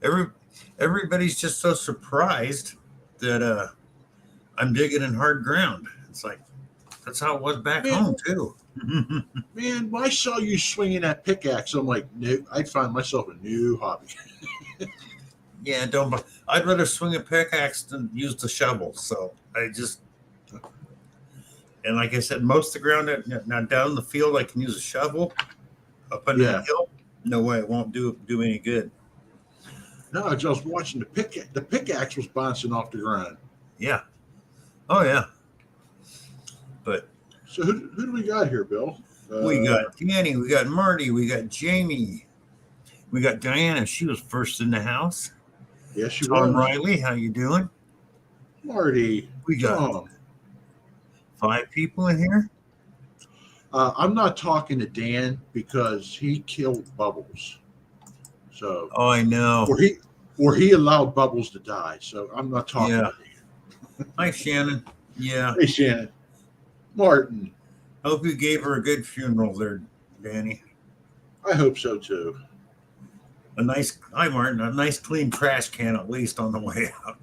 Every everybody's just so surprised that I'm digging in hard ground. It's like that's how it was back Man, home too. man, when I saw you swinging that pickaxe, I'm like, no, I'd find myself a new hobby. Yeah, don't. I'd rather swing a pickaxe than use the shovel. So I just and like I said, most of the ground now down in the field, I can use a shovel. Up on that Yeah. hill, no way, it won't do any good. No, I was watching the pickaxe. The pickaxe was bouncing off the ground. Yeah. Oh yeah. But So who do we got here, Bill? we got Uh, Danny, we got Marty, we got Jamie, we got Diana. She was first in the house. yes, she Tom was. Riley, how you doing? Marty, We got Tom. 5 people in here. I'm not talking to Dan because he killed Bubbles. So, Oh, I know. or he allowed Bubbles to die. So I'm not talking Yeah. to Dan. Hi, Shannon. Yeah. Hey, Shannon. Martin. Hope you gave her a good funeral there, Danny. I hope so too. A nice, hi, Martin. A nice clean trash can at least on the way out.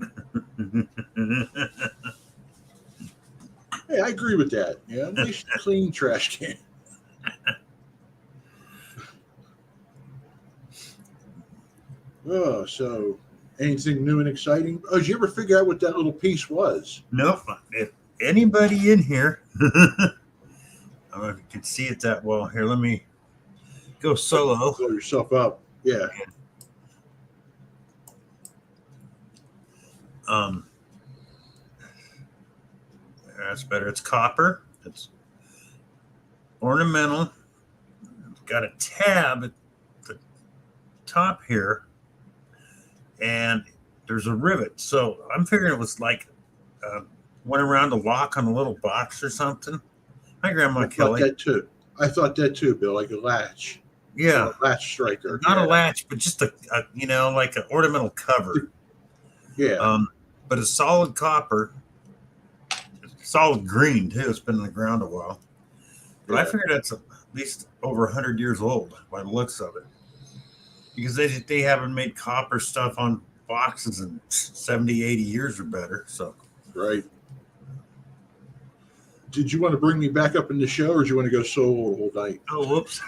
Hey, I agree with that. Yeah, nice clean trash can. Oh, so anything new and exciting? Oh, did you ever figure out what that little piece was? Nope. If anybody in here, I don't know if you can see it that well. Here, let me go solo. Blow yourself up. Yeah. Um, that's better. It's copper. It's ornamental. It's got a tab at the top here, and there's a rivet. So I'm figuring it was like went around the lock on a little box or something. Hi, Grandma I thought Kelly. that too. I thought that too, Bill, like a latch. Yeah, A latch striker. not Yeah. a latch, but just a like an ornamental cover. Yeah. But it's solid copper, solid green too. It's been in the ground a while, but I Yeah. figured that's at least over 100 years old by the looks of it, because they haven't made copper stuff on boxes in 70, 80 years or better. So Right. Did you want to bring me back up in the show, or do you want to go solo the whole night? oh whoops,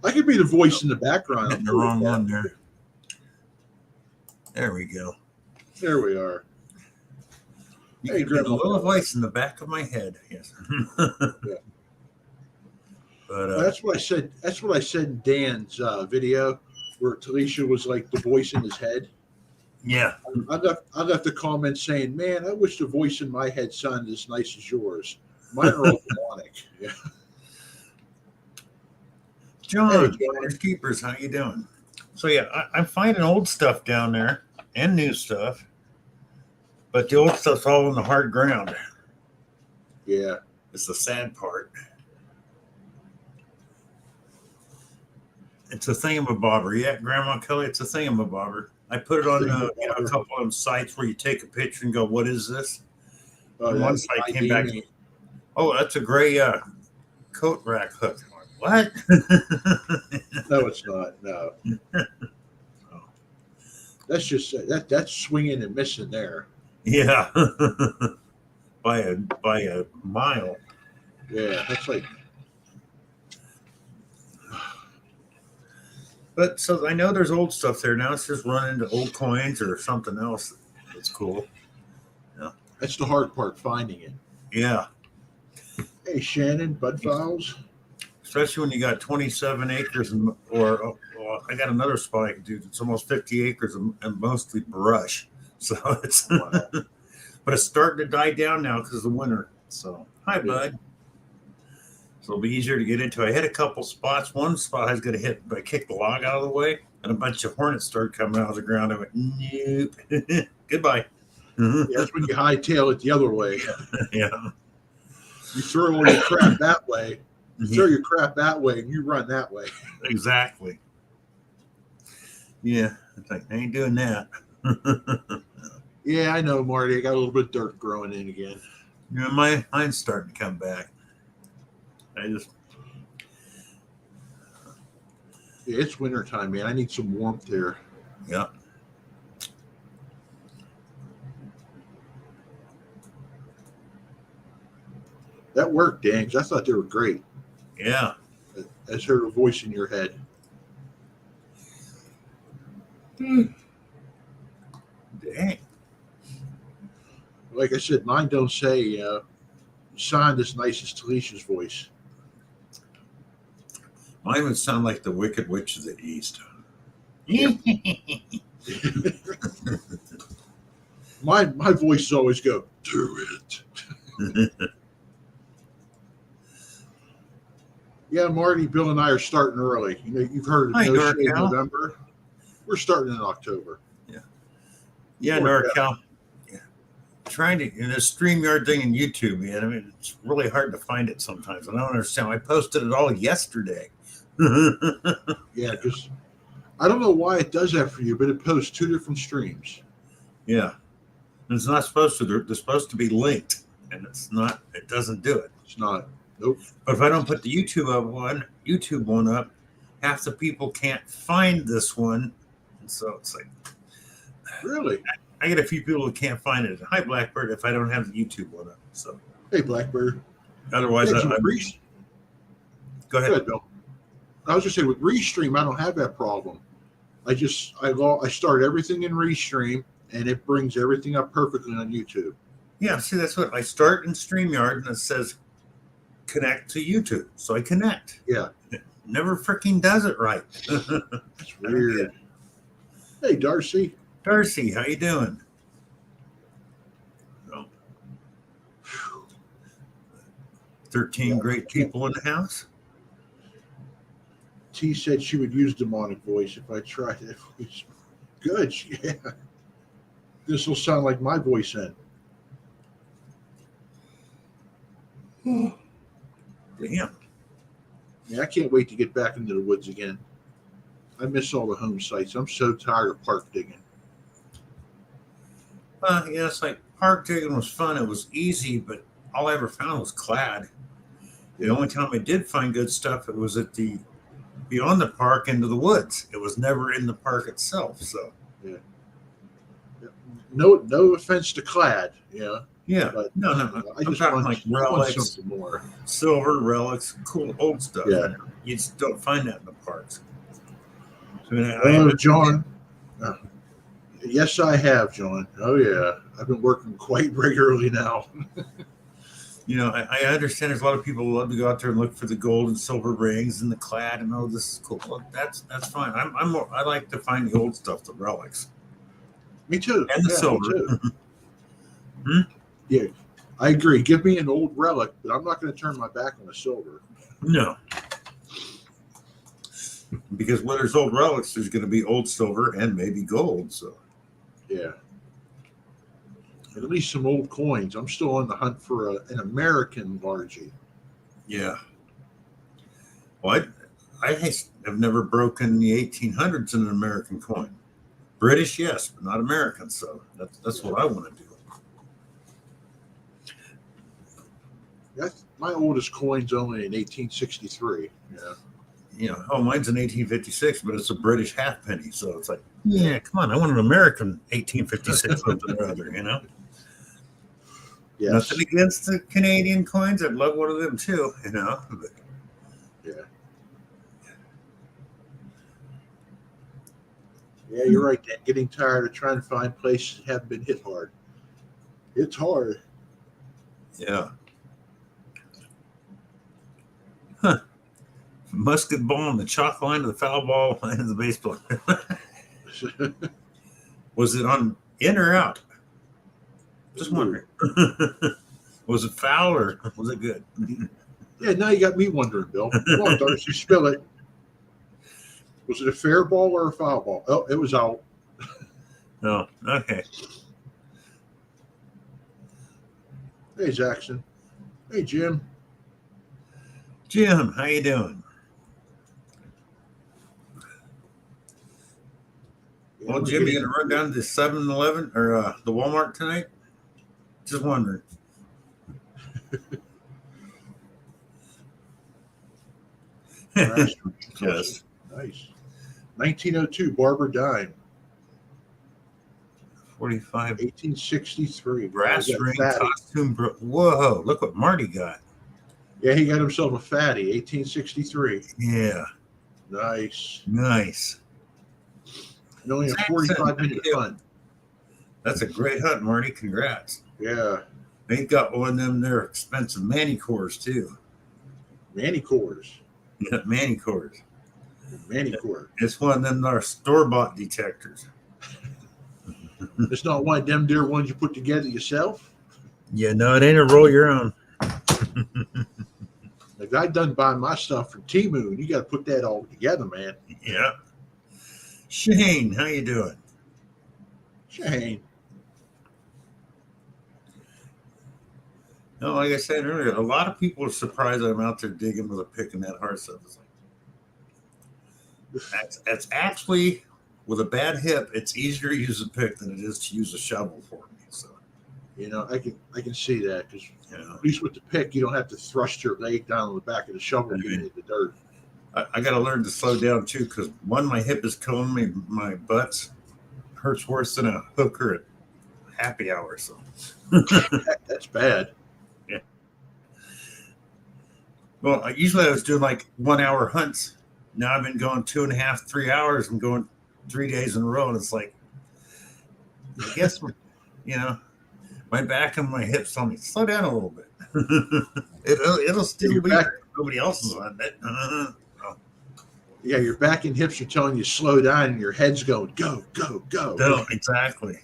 I could be the voice in the background. hitting the wrong one there. There we go. There we are. You Hey, can hear the Grandma little Kelly. voice in the back of my head. Yes. Yeah. But That's what I said. That's what I said in Dan's video, where Talisha was like the voice in his head. yeah, I left a comment saying, "Man, I wish the voice in my head sounded as nice as yours. Mine are all demonic." Yeah. John, Hey, John. Finders Keepers, how you doing? So yeah, I'm finding old stuff down there and new stuff, but the old stuff's all in the hard ground. Yeah. It's the sad part. It's a thingamabobber. Yeah, Grandma Kelly, it's a thingamabobber. I put it on a couple of them sites where you take a picture and go, "What is this?" And one That's site came ID back, me. "Oh, that's a gray coat rack hook." I'm like, what? No, it's not. No. That's just that's swinging and missing there. Yeah, by a mile. Yeah, that's like But so I know there's old stuff there now. It's just running into old coins or something else that's cool. that's the hard part, finding it. Yeah, Hey, Shannon, Bud Files. especially when you got 27 acres or well, I got another spot I can do. It's almost 50 acres and mostly brush. So it's Wow. but it's starting to die down now because of the winter. So hi, Yeah. bud. So it'll be easier to get into. I hit a couple spots. One spot I was going to hit, but I kicked the log out of the way, and a bunch of hornets started coming out of the ground. I went, nope, goodbye. Yeah, that's when you hightail it the other way. Yeah, You throw all your crap that way. You throw your crap that way, and you run that way. exactly. Yeah, it's like I ain't doing that. Yeah, I know, Marty. I got a little bit of dirt growing in again. You know, mine's starting to come back. I just Yeah, it's wintertime, man. I need some warmth here. Yeah. That worked, Dan, 'cause I thought they were great. Yeah. I just heard a voice in your head. Dang. Like I said, mine don't say sound as nice as Talicia's voice. Mine would sound like the Wicked Witch of the East. My voices always go, do it. Yeah, Marty, Bill, and I are starting early. You know, you've heard of Hi, No Shave NorCal. November. We're starting in October. Yeah, NorCal. Yeah. Trying to in this StreamYard thing in YouTube, man. I mean, it's really hard to find it sometimes. I don't understand. I posted it all yesterday. Yeah, because I don't know why it does that for you, but it posts 2 different streams. Yeah. It's not supposed to. They're supposed to be linked, and it's not. It doesn't do it. It's not. Nope. But if I don't put the YouTube one up, half the people can't find this one, and so it's like Really? I get a few people who can't find it. Hi, Blackbird. If I don't have the YouTube one up, so Hey, Blackbird. otherwise, Yeah, I with go Go ahead. ahead, Bill. I was just saying with Restream, I don't have that problem. I start everything in Restream, and it brings everything up perfectly on YouTube. Yeah, see, that's what I start in StreamYard, and it says connect to YouTube, so I connect. Yeah, It never freaking does it right. it's weird. Hey, Darcy. Darcy, how you doing? Oh. 13 great people in the house. T said she would use demonic voice if I tried that voice. Good. Yeah. This will sound like my voice then. Damn. Yeah, I can't wait to get back into the woods again. I miss all the home sites. I'm so tired of park digging. Yeah, it's like park digging was fun. It was easy, but all I ever found was clad. The only time I did find good stuff, it was at the beyond the park into the woods. It was never in the park itself. So No offense to clad, yeah. yeah, But no. I I'm just talking want, like I want relics, something more. silver relics, cool old stuff. Yeah. You just don't find that in the parks. So, I John. Yes, I have, John. Oh yeah, I've been working quite regularly now. you know, I understand there's a lot of people who love to go out there and look for the gold and silver rings and the clad and oh, this is cool. Well, that's fine. I like to find the old stuff, the relics. Me too. And the Yeah, silver. me too. Yeah, I agree. Give me an old relic, but I'm not going to turn my back on the silver. No. Because when there's old relics, there's going to be old silver and maybe gold. So Yeah. And at least some old coins. I'm still on the hunt for an American Largie. yeah. Well, I have never broken the 1800s in an American coin. British, yes, but not American. So that's what I want to do. My oldest coin's only in 1863. Yeah. You know, oh, mine's in 1856, but it's a British halfpenny. So it's like, yeah, come on. I want an American 1856 something or other, you know? Yes. Nothing against the Canadian coins. I'd love one of them too, you know? But, Yeah. Yeah, you're right, Dan. Getting tired of trying to find places that haven't been hit hard. It's hard. yeah. Huh. Musket ball on the chalk line to the foul ball line of the baseball. Was it on in or out? Just wondering. Was it foul or was it good? Yeah, now you got me wondering, Bill. Come on, Darcy, spill it. Was it a fair ball or a foul ball? Oh, it was out. No. Okay. Hey, Jackson. Hey, Jim. Jim, how you doing? Yeah, Well, we're Jim, you getting- gonna run down to the 7-Eleven or the Walmart tonight? Just wondering. Yes. Yes. Nice. 1902, Barber Dime. 45 1863. brass Wow, he got ring fatty. costume. Whoa, look what Marty got. Yeah, he got himself a fatty. 1863. Yeah, Nice. nice. And only a Jackson, 45-minute hunt. that's a great hunt, Marty. Congrats. Yeah. They got one of them. They're expensive manicures too. Manicores. Yeah, manicures. Manicore. It's one of them. Our store-bought detectors. It's not one of them dear ones you put together yourself. Yeah, no, it ain't a roll your own. Like I done buying my stuff from Temu, and you got to put that all together, man. Yeah. Shane, how you doing? Shane. No, like I said earlier, a lot of people are surprised I'm out there digging with a pick and that hard stuff. It's like, that's actually, with a bad hip, it's easier to use a pick than it is to use a shovel for me. So, You know, I can see that because you know, at least with the pick, you don't have to thrust your leg down on the back of the shovel to get into the dirt. I got to learn to slow down too, because one, my hip is killing me. My butt hurts worse than a hooker at happy hour. So, That's bad. well, usually I was doing like 1 hour hunts. Now I've been going 2.5, 3 hours and going 3 days in a row. And it's like, I guess, you know, my back and my hips tell me, slow down a little bit. It'll still be back. there. Nobody else is on it. Yeah, your back and hips are telling you slow down, and your head's going go, go, go. No, exactly.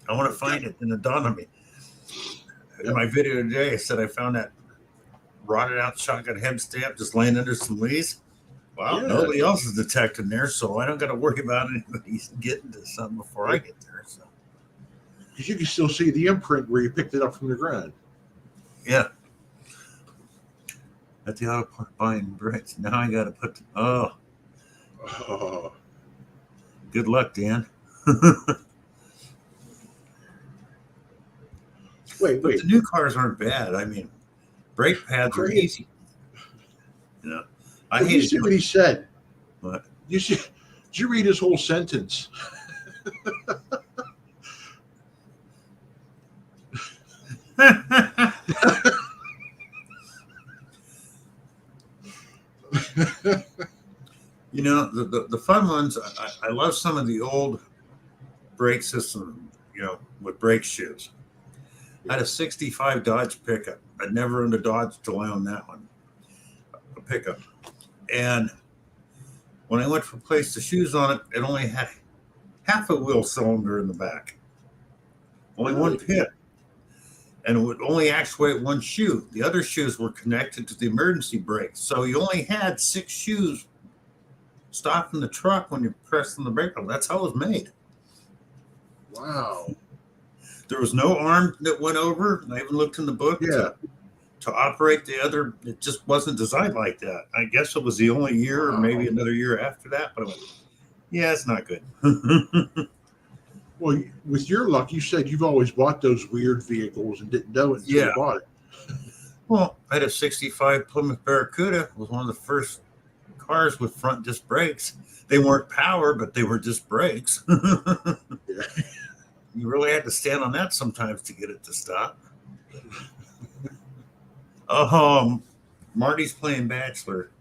I want to find it in the dawn of me. In my video today, I said I found that rotted out shotgun head stamp just laying under some leaves. Well, Yeah. nobody else is detecting there, so I don't got to worry about anybody getting to something before I get there. So, Because you can still see the imprint where you picked it up from the ground. yeah. At the auto buying bricks. Now I got to put. Oh, Oh, good luck, Dan. wait. But the new cars aren't bad. I mean, brake pads are Great. easy. You know, I Did you hate see what he said? What? You see? Did you read his whole sentence? You know, the fun ones, I love some of the old brake system, you know, with brake shoes. I had a 65 Dodge pickup. I'd never owned a Dodge till I owned that one, a pickup. And when I went to place the shoes on it, it only had half a wheel cylinder in the back, only one pin. And it would only actuate one shoe. The other shoes were connected to the emergency brake. So you only had 6 shoes stopping the truck when you're pressing the brake. That's how it was made. Wow. There was no arm that went over. I even looked in the book Yeah. to operate the other. It just wasn't designed like that. I guess it was the only year or maybe another year after that. But I went, yeah, it's not good. Well, with your luck, you said you've always bought those weird vehicles and didn't know it until Yeah. you bought it. Well, I had a 65 Plymouth Barracuda. It was one of the first cars with front disc brakes. They weren't power, but they were disc brakes. Yeah. You really had to stand on that sometimes to get it to stop. Oh, Marty's playing Bachelor.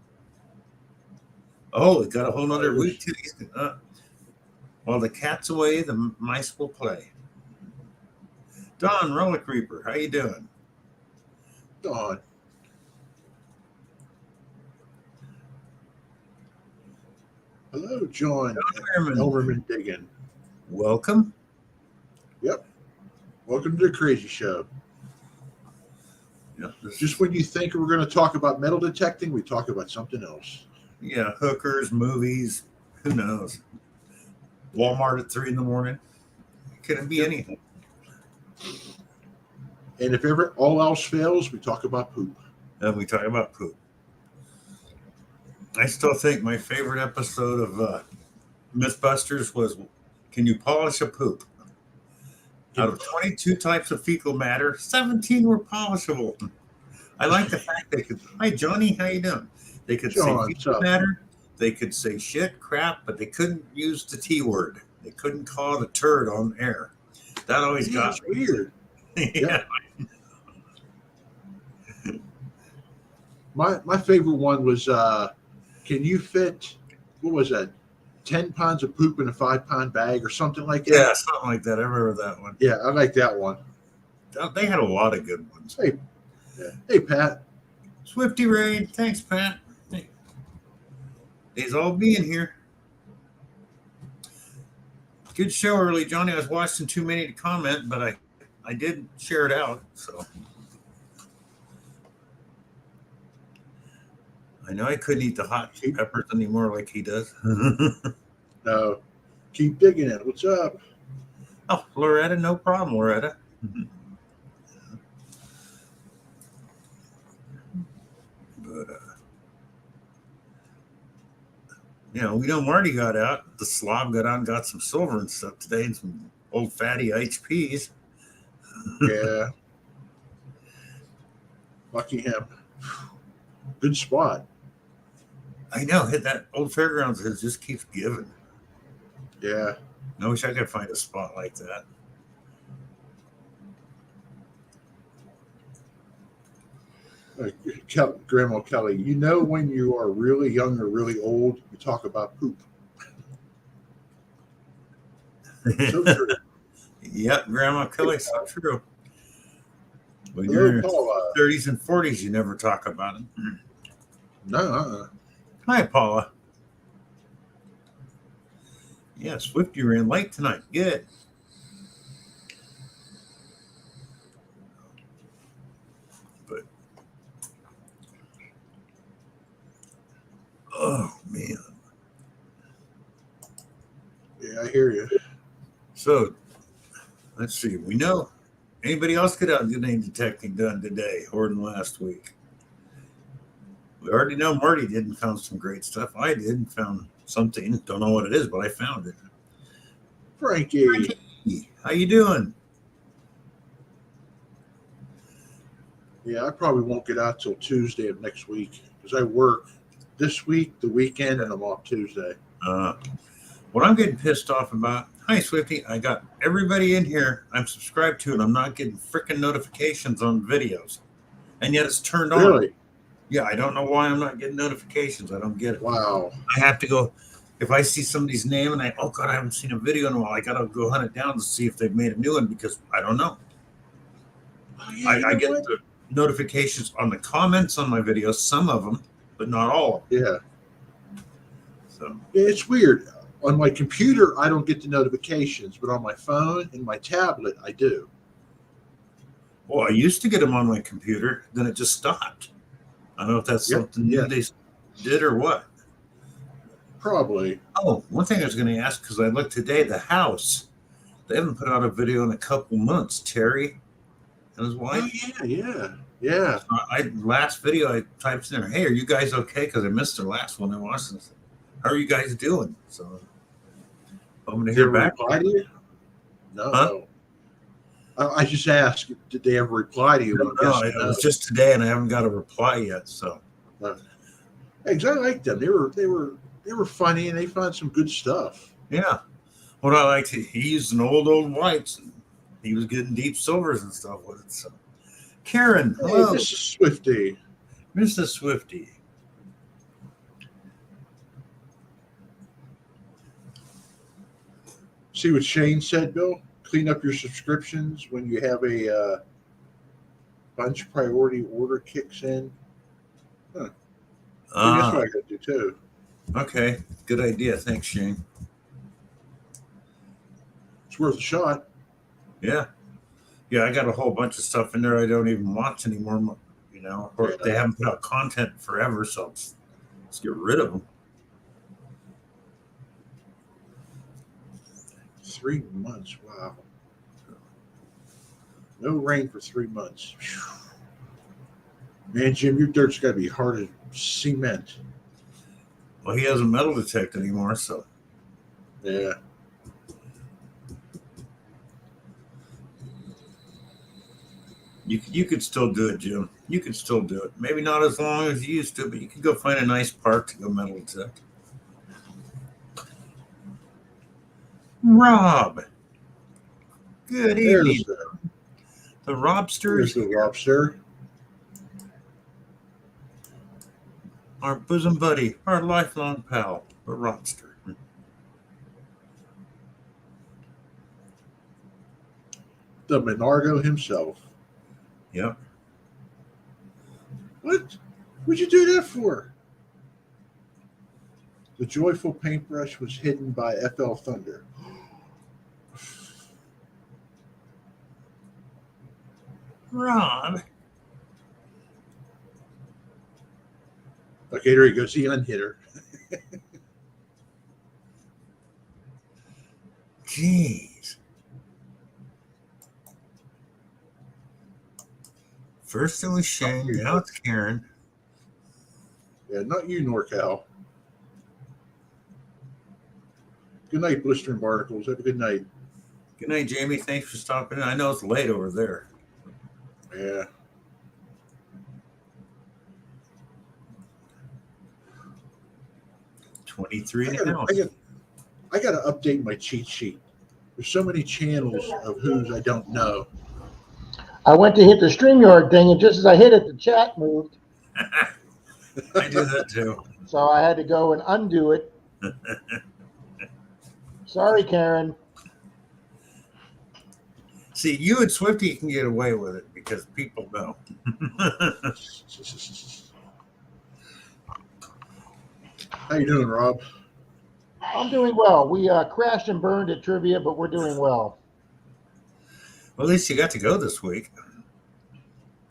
Oh, it got a whole nother week to these. While the cat's away, the mice will play. Don, Relic Reaper, how you doing? God. Hello, John. Elmerman Diggin. Welcome. Yep. Welcome to the Crazy Show. Yeah, Just when you think we're going to talk about metal detecting, we talk about something else. yeah, hookers, movies, who knows? Walmart at 3 a.m. Could it be anything? And if ever all else fails, we talk about poop. And we talk about poop. I still think my favorite episode of Mythbusters was, "Can you polish a poop?" Out of 22 types of fecal matter, 17 were polishable. I like the fact they could. Hi, Johnny, how you doing? They could John, say what's fecal up? matter, they could say shit, crap, but they couldn't use the T word. They couldn't call the turd on air. That always Yeah, got it's weird. yeah. My favorite one was can you fit, what was that, 10 pounds of poop in a 5-pound bag or something like that? Yeah, something like that. I remember that one. Yeah, I like that one. They had a lot of good ones. Hey, yeah. Hey, Pat. Swifty Raid, thanks, Pat. Hey. He's all being here. Good show early, Johnny. I was watching too many to comment, but I did share it out. So I know I couldn't eat the hot peppers anymore like he does. No, keep digging it. What's up? Oh, Loretta, no problem, Loretta. But we know Marty got out. The slob got out and got some silver and stuff today, and some old fatty HPs. Yeah. Lucky him. Good spot. I know. That old fairgrounds just keeps giving. Yeah. I wish I could find a spot like that. Grandma Kelly, you know when you are really young or really old, you talk about poop. So true. Yep, Grandma Kelly, so true. When Hello, you're in Paula. your 30s and 40s, you never talk about it. No, Hi, Paula. Yeah, Swifty ran late tonight. Good. But, oh, man. Yeah, I hear you. So, let's see. We know anybody else get out and get any detecting done today or than last week? We already know Marty did and found some great stuff. I did and found something. Don't know what it is, but I found it. Frankie. How you doing? Yeah, I probably won't get out till Tuesday of next week because I work this week, the weekend, and I'm off Tuesday. What I'm getting pissed off about, hi Swifty, I got everybody in here I'm subscribed to and I'm not getting freaking notifications on videos. And yet it's turned on. Really? Yeah, I don't know why I'm not getting notifications. I don't get it. Wow. I have to go, if I see somebody's name and oh God, I haven't seen a video in a while, I got to go hunt it down to see if they've made a new one because I don't know. Oh, yeah, I get the notifications on the comments on my videos, some of them, but not all of them. Yeah. So Yeah, it's weird. On my computer, I don't get the notifications, but on my phone and my tablet, I do. Well, I used to get them on my computer, then it just stopped. I don't know if that's something new they did or what. Probably. Oh, one thing I was going to ask, because I looked today, the house, they haven't put out a video in a couple months. Terry and his wife. Oh, yeah. Last video I typed in there, hey, are you guys okay? Because I missed their last one. I watched this. How are you guys doing? So I'm going to hear back. Reply to you? No. Huh? I just asked, did they ever reply to you? No, it was just today, and I haven't got a reply yet. So, I liked them. They were funny, and they found some good stuff. Yeah, what I liked, he used an old whites. And he was getting deep silvers and stuff with it. So, Karen, hello, Mrs. Swifty. Mrs. Swifty. See what Shane said, Bill? Clean up your subscriptions when you have a bunch priority order kicks in. Huh. That's what I got to do too. Okay, good idea. Thanks, Shane. It's worth a shot. Yeah, I got a whole bunch of stuff in there I don't even watch anymore. Or they haven't put out content forever, so let's get rid of them. 3 months. Wow. No rain for 3 months. Man, Jim, your dirt's got to be hard as cement. Well, he doesn't metal detect anymore, so. Yeah. You could still do it, Jim. You could still do it. Maybe not as long as you used to, but you could go find a nice park to go metal detect. Rob. Good evening. There's The Robster is the here. lobster. Our bosom buddy, our lifelong pal, the Robster. The Menardo himself. Yep. What? What'd you do that for? The joyful paintbrush was hidden by FL Thunder. Rob. Okay, there he goes. The unhitter. Jeez. First it was Shane, now it's Karen. Yeah, not you, NorCal. Good night, Blister and Barnacles. Have a good night. Good night, Jamie. Thanks for stopping in. I know it's late over there. Yeah. $23 I an ounce. got to update my cheat sheet. There's so many channels of whose I don't know. I went to hit the StreamYard thing, and just as I hit it, the chat moved. I do that too. So I had to go and undo it. Sorry, Karen. See, you and Swifty can get away with it because people know. How you doing, Rob? I'm doing well. We crashed and burned at trivia, but we're doing well. Well, at least you got to go this week.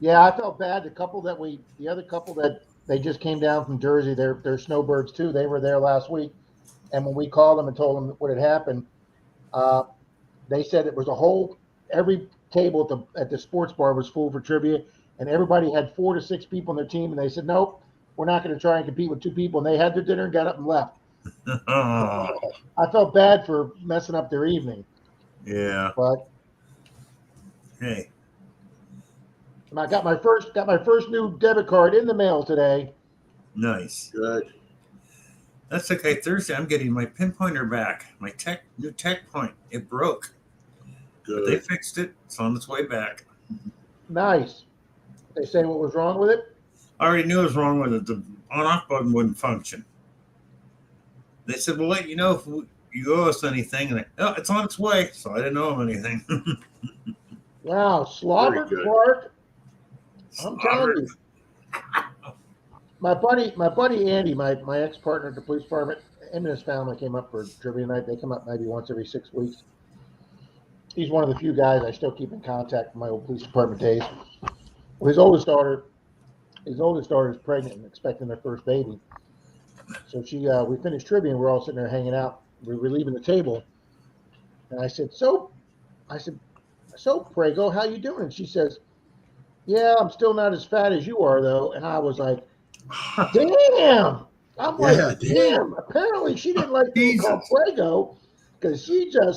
Yeah, I felt bad. The other couple that they just came down from Jersey, they're snowbirds too. They were there last week, and when we called them and told them what had happened, they said it was every table at the sports bar was full for trivia, and everybody had 4 to 6 people on their team, and they said, nope, we're not going to try and compete with 2 people. And they had their dinner and got up and left. Oh, I felt bad for messing up their evening, yeah. but Hey, I got my first new debit card in the mail today. nice. Good. That's okay. Thursday, I'm getting my pinpointer back. My new tech point. It broke. But they Good. fixed it. It's on its way back. Nice. They say what was wrong with it? I already knew it was wrong with it. The on-off button wouldn't function. They said, we'll let you know if you owe us anything. And it's on its way. So I didn't owe them anything. Wow, Slobber Very good. Clark. I'm telling you. My buddy Andy, my ex-partner at the police department, him and his family came up for trivia night. They come up maybe once every 6 weeks. He's one of the few guys I still keep in contact from my old police department days. Well, his oldest daughter is pregnant and expecting their first baby. So we finished trivia and we're all sitting there hanging out. We were leaving the table, and I said, "So, Prego, how you doing?" And she says, "Yeah, I'm still not as fat as you are, though." And I was like, "Damn!" I'm like, Yeah, "Damn!" Apparently, she didn't like being called Prego because she's a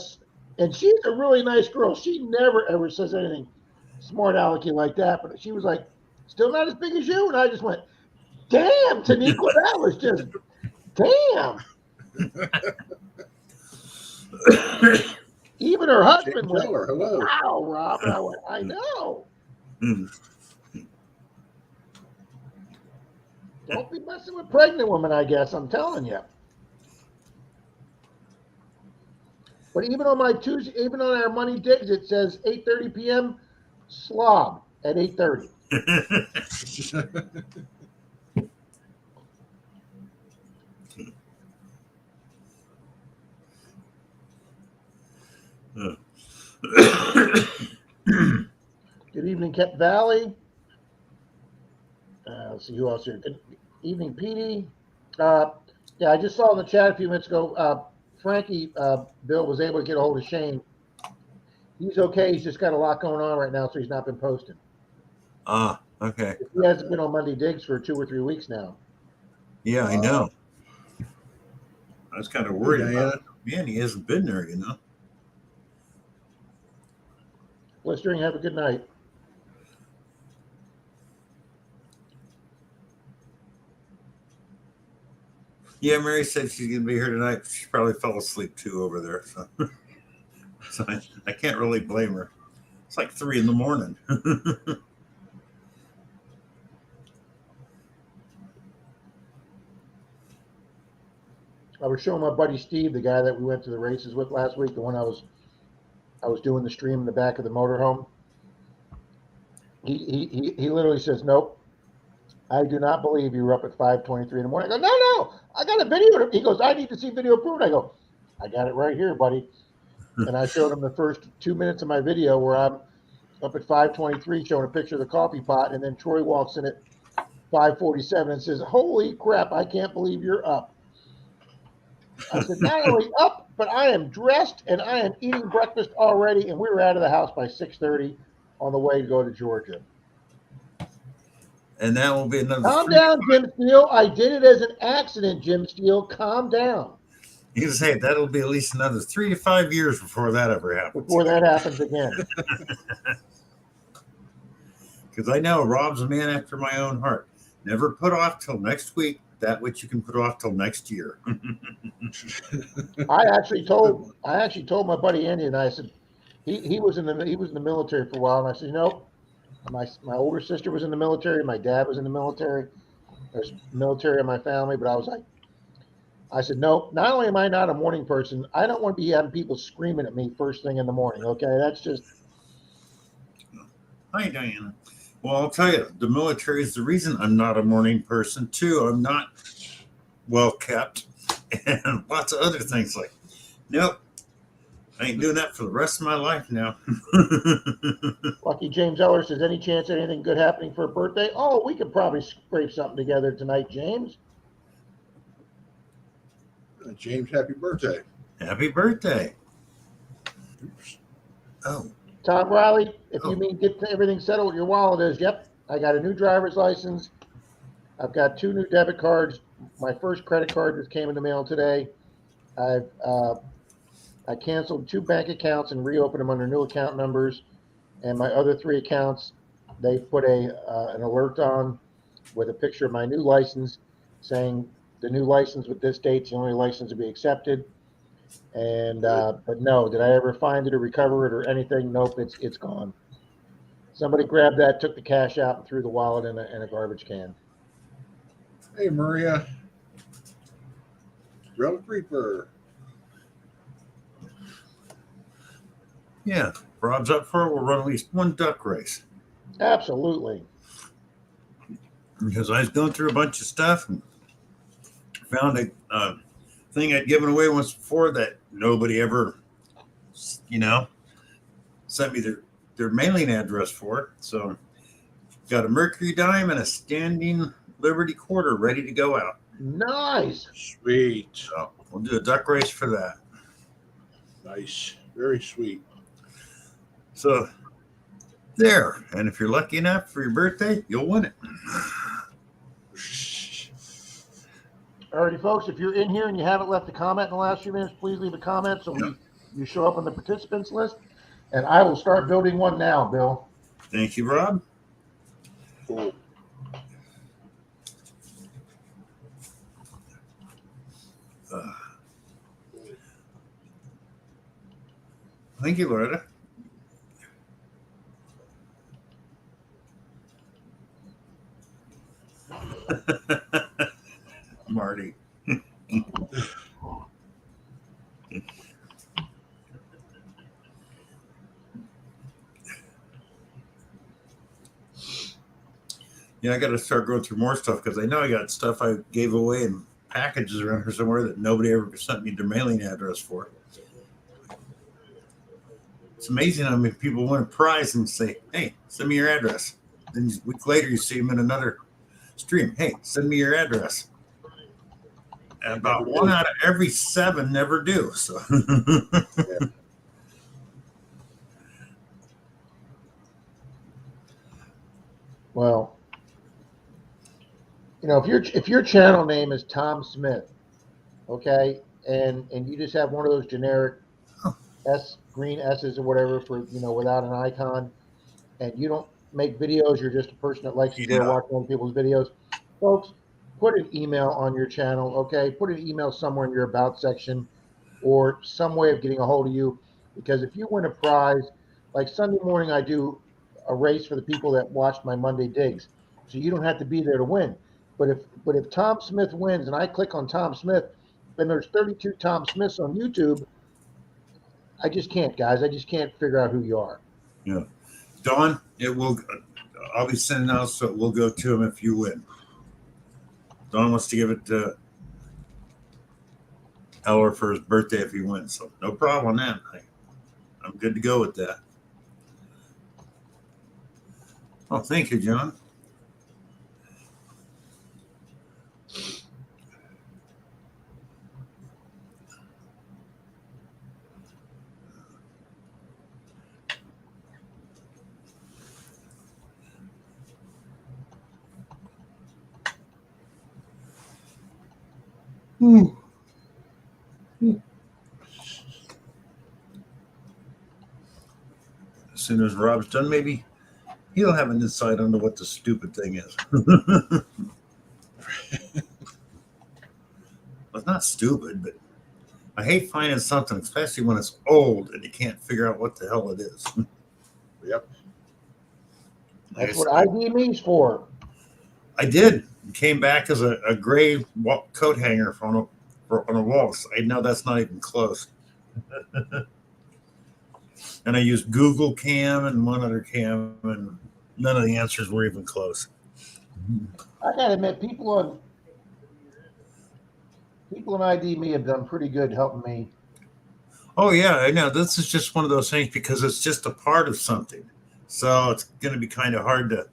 really nice girl. She never ever says anything smart alecky like that. But she was like, "Still not as big as you," and I just went, "Damn, Taniqua, that was just damn." Even her husband went, Teller, hello. "Wow, Rob." And I went, "I know. Don't be messing with pregnant women, I guess. I'm telling you." But even on our money digs, it says 8:30 p.m. slob at 8:30. Good evening, Kent Valley. Let's see who else here. Good evening, Petey. Yeah, I just saw in the chat a few minutes ago. Frankie Bill was able to get a hold of Shane. He's okay. He's just got a lot going on right now, so he's not been posting. Okay. He hasn't been on Monday Digs for 2 or 3 weeks now. Yeah, I know. I was kind of worried about Diana. it. Man, he hasn't been there, Blistering, have a good night. Yeah, Mary said she's going to be here tonight. She probably fell asleep too over there. So. So I can't really blame her. It's like 3 a.m. I was showing my buddy Steve, the guy that we went to the races with last week, the one I was doing the stream in the back of the motorhome. He literally says, "Nope, I do not believe you were up at 5:23 in the morning." I go, "No, I got a video." He goes, "I need to see video proof." I go, "I got it right here, buddy." And I showed him the first 2 minutes of my video where I'm up at 5:23 showing a picture of the coffee pot, and then Troy walks in at 5:47 and says, "Holy crap, I can't believe you're up." I said, "Not only up, but I am dressed and I am eating breakfast already." And we were out of the house by 6:30 on the way to go to Georgia. And that will be another. Calm down, Jim Steele. I did it as an accident, Jim Steele. Calm down. You can say that'll be at least another 3 to 5 years before that ever happens. Before that happens again. Because I know Rob's a man after my own heart. Never put off till next week that which you can put off till next year. I actually told my buddy Andy, and I said he was in the military for a while, and I said, you know, my older sister was in the military, my dad was in the military. There's military in my family, but I said, no, not only am I not a morning person, I don't want to be having people screaming at me first thing in the morning. Okay, that's just. Hi, Diana. Well, I'll tell you, the military is the reason I'm not a morning person, too. I'm not well kept and lots of other things like, nope, I ain't doing that for the rest of my life now. Lucky James Eller says, any chance of anything good happening for a birthday? Oh, we could probably scrape something together tonight, James. James, happy birthday. Happy birthday. Oops. Oh. Tom Riley, if you mean get everything settled, your wallet is, yep. I got a new driver's license. I've got 2 new debit cards. My first credit card just came in the mail today. I canceled 2 bank accounts and reopened them under new account numbers. And my other 3 accounts, they put an alert on with a picture of my new license saying the new license with this date's the only license to be accepted. And but no, did I ever find it or recover it or anything? Nope, it's gone. Somebody grabbed that, took the cash out, and threw the wallet in a garbage can. Hey, Maria. Relic Reaper. Yeah, Rob's up for it. We'll run at least 1 duck race. Absolutely. Because I was going through a bunch of stuff and found a thing I'd given away once before that nobody ever, sent me their mailing address for. So got a Mercury dime and a standing Liberty quarter ready to go out. Nice. Sweet. So we'll do a duck race for that. Nice. Very sweet. So there. And if you're lucky enough for your birthday, you'll win it. Alrighty, folks, if you're in here and you haven't left a comment in the last few minutes, please leave a comment so you show up on the participants list. And I will start building one now, Bill. Thank you, Rob. Cool. Thank you, Loretta. Marty. Yeah, I got to start going through more stuff because I know I got stuff I gave away in packages around here somewhere that nobody ever sent me their mailing address for. It's amazing how many people win a prize and say, hey, send me your address. Then a week later, you see them in another stream. Hey, send me your address. And about 1 out of every 7 never do. So, Yeah. Well, if your channel name is Tom Smith, okay, and you just have one of those generic green S's or whatever for without an icon, and you don't make videos, you're just a person that likes to enjoy watching other people's videos, folks, put an email on your channel, okay? Put an email somewhere in your about section or some way of getting a hold of you. because if you win a prize, like Sunday morning, I do a race for the people that watch my Monday digs, so you don't have to be there to win. But if Tom Smith wins and I click on Tom Smith, then there's 32 Tom Smiths on YouTube. I just can't, guys. I just can't figure out who you are. Yeah. Dawn, it will. I'll be sending out, so it will go to him if you win. Dawn wants to give it to Eller for his birthday if he wins. So no problem on that. I'm good to go with that. Oh, thank you, John. As soon as Rob's done, maybe he'll have an insight into what the stupid thing is. Well, it's not stupid, but I hate finding something, especially when it's old and you can't figure out what the hell it is. Yep. That's what ID me's for. I did. It came back as a gray coat hanger on a wall. So I know that's not even close. And I used Google Cam and one other cam, and none of the answers were even close. I gotta admit, people in ID me have done pretty good helping me. Oh yeah, I know. This is just one of those things because it's just a part of something. So it's going to be kind of hard to.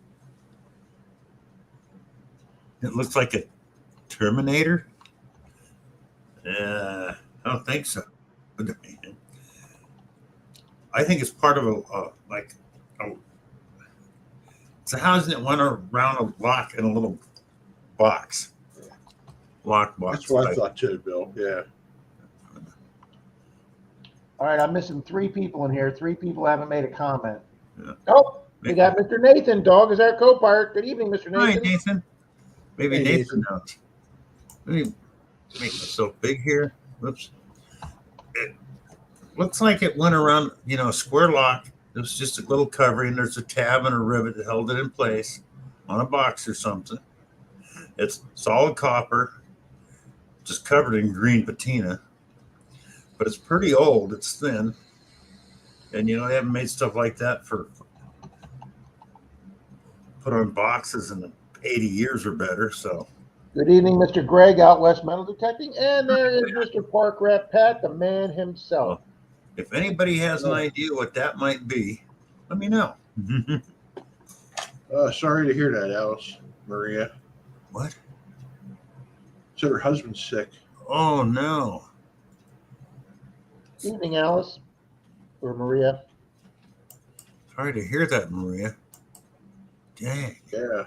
It looks like a Terminator. I don't think so. I think it's part of it's a housing that went around a lock in a little box. Lock box. That's what I thought too, Bill. Yeah. All right, I'm missing 3 people in here. 3 people haven't made a comment. Yeah. Oh, we got Mr. Nathan. Dog is our co-pilot. Good evening, Mr. Nathan. Hi, Nathan. Maybe Hey, Nathan knows. Let me make myself big here. Whoops. It looks like it went around, a square lock. It was just a little covering. There's a tab and a rivet that held it in place on a box or something. It's solid copper, just covered in green patina. But it's pretty old. It's thin. And, they haven't made stuff like that put on boxes in 80 years or better. So, good evening, Mr. Greg, out west metal detecting. And there is Mr. Park Rep Pat, the man himself. If anybody has an idea what that might be, let me know. Sorry to hear that, Alice, Maria. What? So her husband's sick. Oh, no. Evening, Alice. Or Maria. Sorry to hear that, Maria. Dang. Yeah.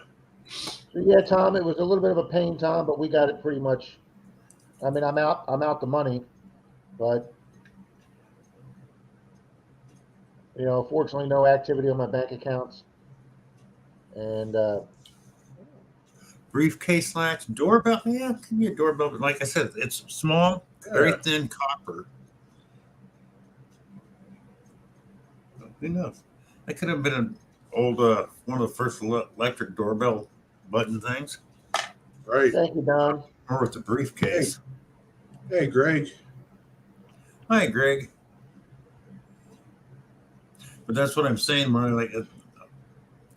So yeah, Tom, it was a little bit of a pain, Tom, but we got it pretty much. I mean, I'm out the money, but fortunately, no activity on my bank accounts, and Briefcase latch, doorbell. Yeah, it can be a doorbell, but like I said, it's small, very thin copper. Who knows? That could have been an old one of the first electric doorbell button things. Right. thank you, Don. Or with the briefcase. Hey, Greg. Hi, Greg. But that's what I'm saying, Marty. Like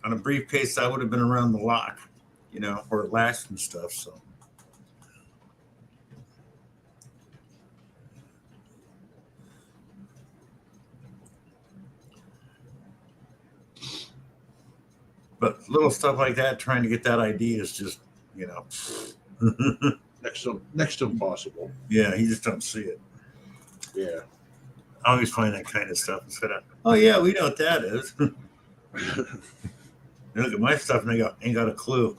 on a briefcase, that would have been around the lock, where it latched and stuff. So. But little stuff like that, trying to get that ID is just, Next to impossible. Yeah, you just don't see it. Yeah. I always find that kind of stuff instead of, oh yeah, we know what that is. They look at my stuff and they go, ain't got a clue.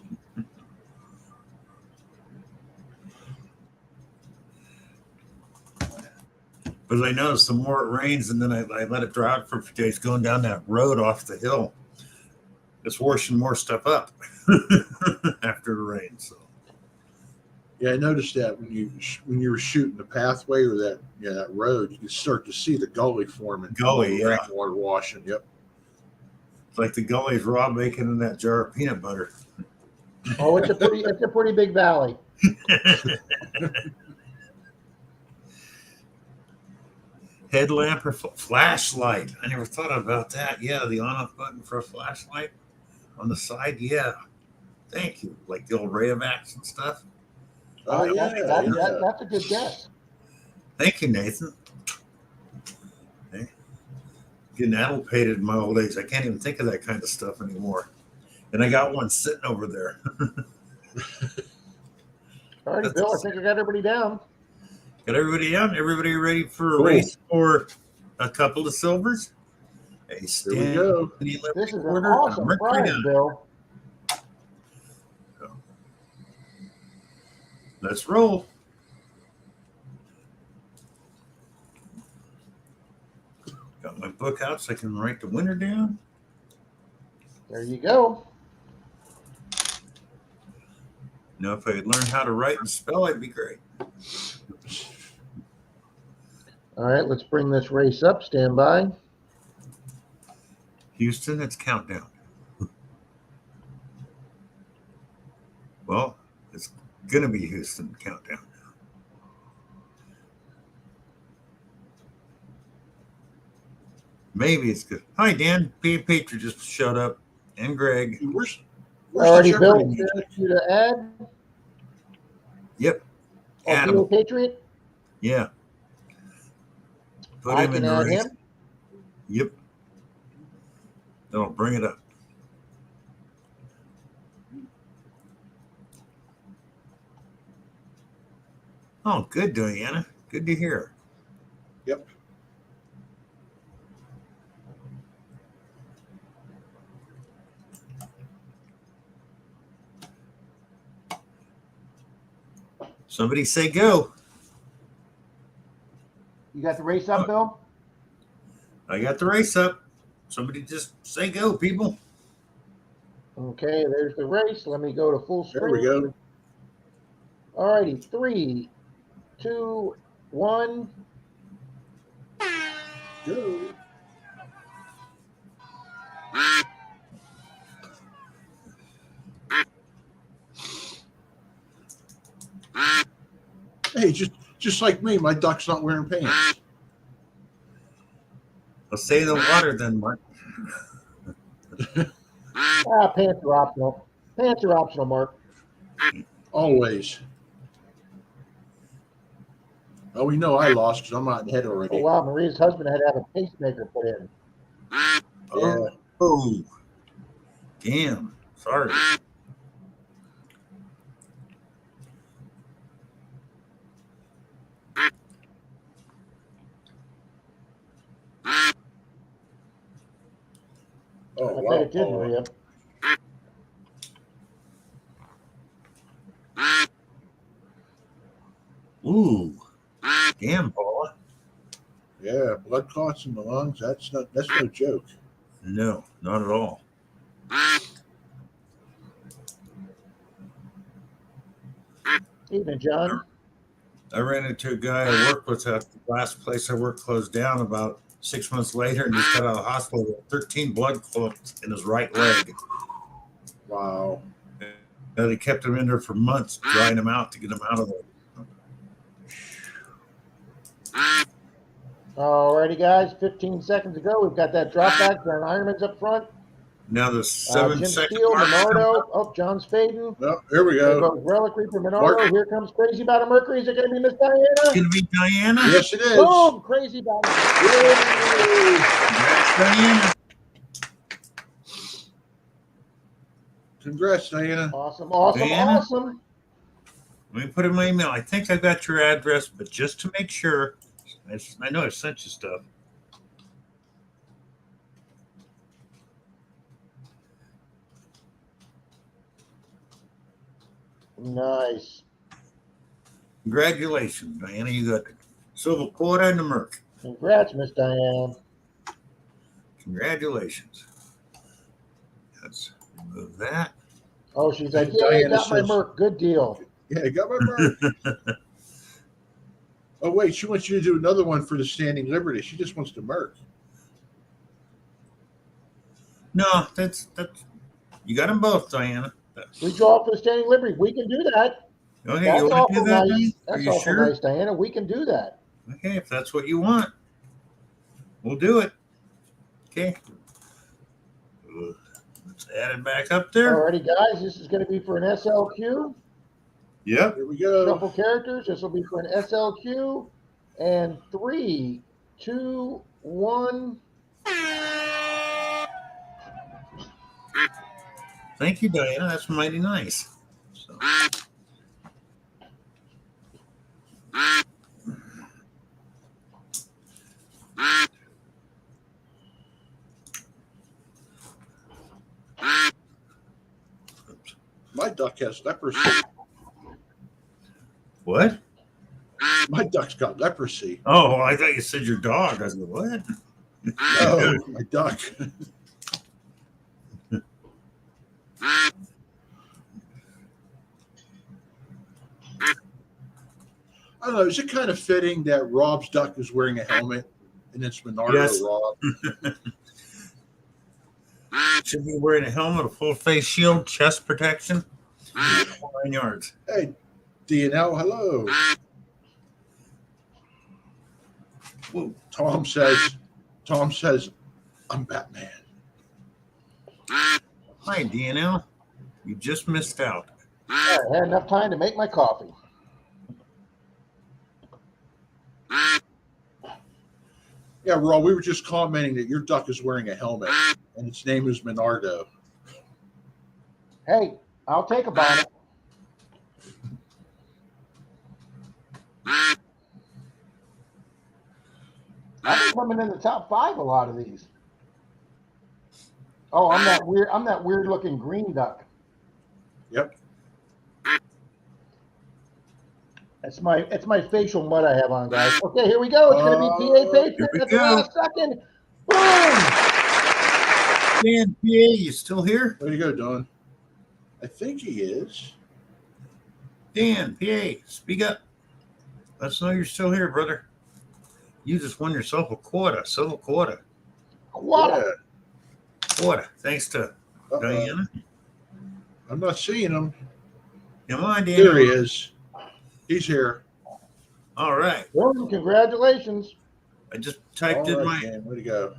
But I noticed the more it rains and then I let it dry out for a few days going down that road off the hill, it's washing more stuff up after the rain. So Yeah, I noticed that when you were shooting the pathway or that road, you could start to see the gully forming. Gully, yeah. Rainwater washing. Yep. It's like the gully's raw bacon in that jar of peanut butter. Oh, it's a pretty big valley. Headlamp or flashlight? I never thought about that. Yeah, the on-off button for a flashlight on the side. Yeah, thank you. Like the old Rayovacs and stuff. Oh yeah, That's a good guess. Thank you, Nathan. Hey, getting adulterated in my old age. I can't even think of that kind of stuff anymore. And I got one sitting over there. All right, Bill, I think I got everybody down. Got everybody out? Everybody ready for a Cool. race for a couple of silvers? A Here we go. This is an awesome prize, Bill. Let's roll. Got my book out so I can write the winner down. There you go. You know, if I could learn how to write and spell, I'd be great. All right, let's bring this race up. Stand by. Houston, it's countdown. Well, it's going to be Houston countdown. Maybe it's good. Hi, Dan. P. Patriot just showed up. And Greg. Where's Already, the Bill, Jeopardy music? you to add. Yep. Oh, Adam. P. Patriot. Yeah. Put I him in can the add race. him. Yep. That'll bring it up. Oh, good, Diana. Good to hear. Yep. Somebody say go. You got the race up, Bill? I got the race up. Somebody just say go, people. Okay, there's the race. Let me go to full screen. There we go. All righty, 3, 2, 1. Go. Hey, just like me, my duck's not wearing pants. I'll say the water then, Mark. Pants are optional. Pants are optional, Mark. Always. Oh, we know I lost because I'm out ahead already. Oh, wow, Maria's husband had to have a pacemaker put in. Yeah. Oh, damn. Sorry. Oh, I wow. bet it did, Maria. Ooh. Damn, Paula. Yeah, blood clots in the lungs. That's no joke. No, not at all. Evening, John. I ran into a guy I worked with at the last place I worked closed down about 6 months later, and just got out of the hospital with 13 blood clots in his right leg. Wow. And they kept him in there for months, drying him out to get him out of there. Alrighty, guys, 15 seconds to go. We've got that drop back for our Ironmans up front. Now the 7 Jim second Steele, mark. Menardo. Oh, John's fading. Well, here we There go. goes Relic Reaper, Menardo. Mark. Here comes Crazy Battle Mercury. Is it going to be Miss Diana? Gonna be Diana. Yes, it is. Boom! Crazy Battle. Yay! Congrats, Diana. Congrats, Diana. Awesome, awesome, Diana? awesome. Let me put in my email. I think I got your address, but just to make sure, I know I sent you stuff. Nice. Congratulations, Diana. You got the silver quarter and the Merc. Congrats, Miss Diane. Congratulations. Let's remove that. Oh, she's like, And yeah, I Diana got my says- Merc. Good deal. Yeah, I got my mark. Oh wait, she wants you to do another one for the Standing Liberty. She just wants to merc. No, that's you got them both, Diana. We draw for the Standing Liberty. We can do that. Okay, That's you want to do awful that? nice. Are That's you awful sure? nice, Diana. We can do that. Okay, if that's what you want, we'll do it. Okay. Let's add it back up there. Alrighty, guys. This is going to be for an SLQ. Yep. Here we go. Shuffle characters. This will be for an SLQ. And 3, 2, 1. Thank you, Diana. That's mighty nice. So. My duck has leprosy. What? My duck's got leprosy. Oh, I thought you said your dog. I was like, what? Oh, my duck. I don't know. Is it kind of fitting that Rob's duck is wearing a helmet and it's Menardo Yes. Rob? Should be wearing a helmet, a full face shield, chest protection. 9 yards. Hey, DNL, hello. Whoa. Tom says, I'm Batman. Hi, DNL. You just missed out. I had enough time to make my coffee. Yeah, Rob, we were just commenting that your duck is wearing a helmet and its name is Menardo. Hey, I'll take a bonnet. I've been coming in the top 5 a lot of these. Oh, I'm that weird looking green duck. Yep. It's my facial mud I have on, guys. Okay, here we go. It's gonna be PA Patriot Here we at the go. last second. Boom! Dan, PA, you still here? Way to go, Don. I think he is. Dan, PA, speak up. Let us know you're still here, brother. You just won yourself a quarter, silver quarter. What? Quarter, thanks to Uh-oh. Diana. I'm not seeing him. Come on, Dan. There he is. He's here. All right. Boom, congratulations. I just typed All in right, my. Dan, way to go.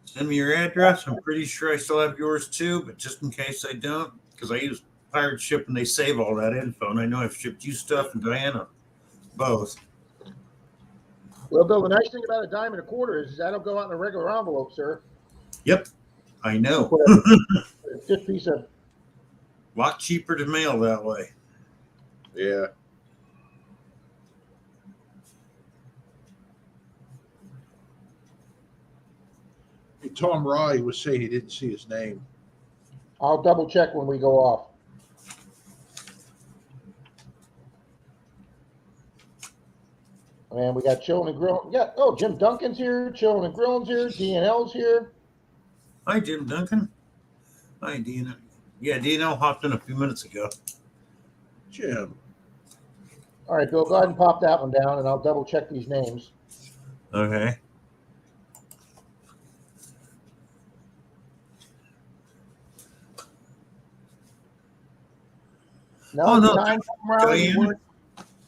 Send me your address. I'm pretty sure I still have yours too, but just in case I don't, because I use Pirate Ship and they save all that info, and I know I've shipped you stuff and Diana both. Well, Bill, the nice thing about a dime and a quarter is that'll go out in a regular envelope, sir. Yep, I know. Put a good piece of. Lot cheaper to mail that way. Yeah. Hey, Tom Rye was saying he didn't see his name. I'll double check when we go off. And we got Chillin' and Grillin'. Yeah. Oh, Jim Duncan's here. Chillin' and Grillin's here. DNL's here. Hi, Jim Duncan. Hi, Dina. Yeah, Dino hopped in a few minutes ago. Jim. All right, Bill, go ahead and pop that one down, and I'll double check these names. Okay. No, Oh, no, time around, Diane. we're-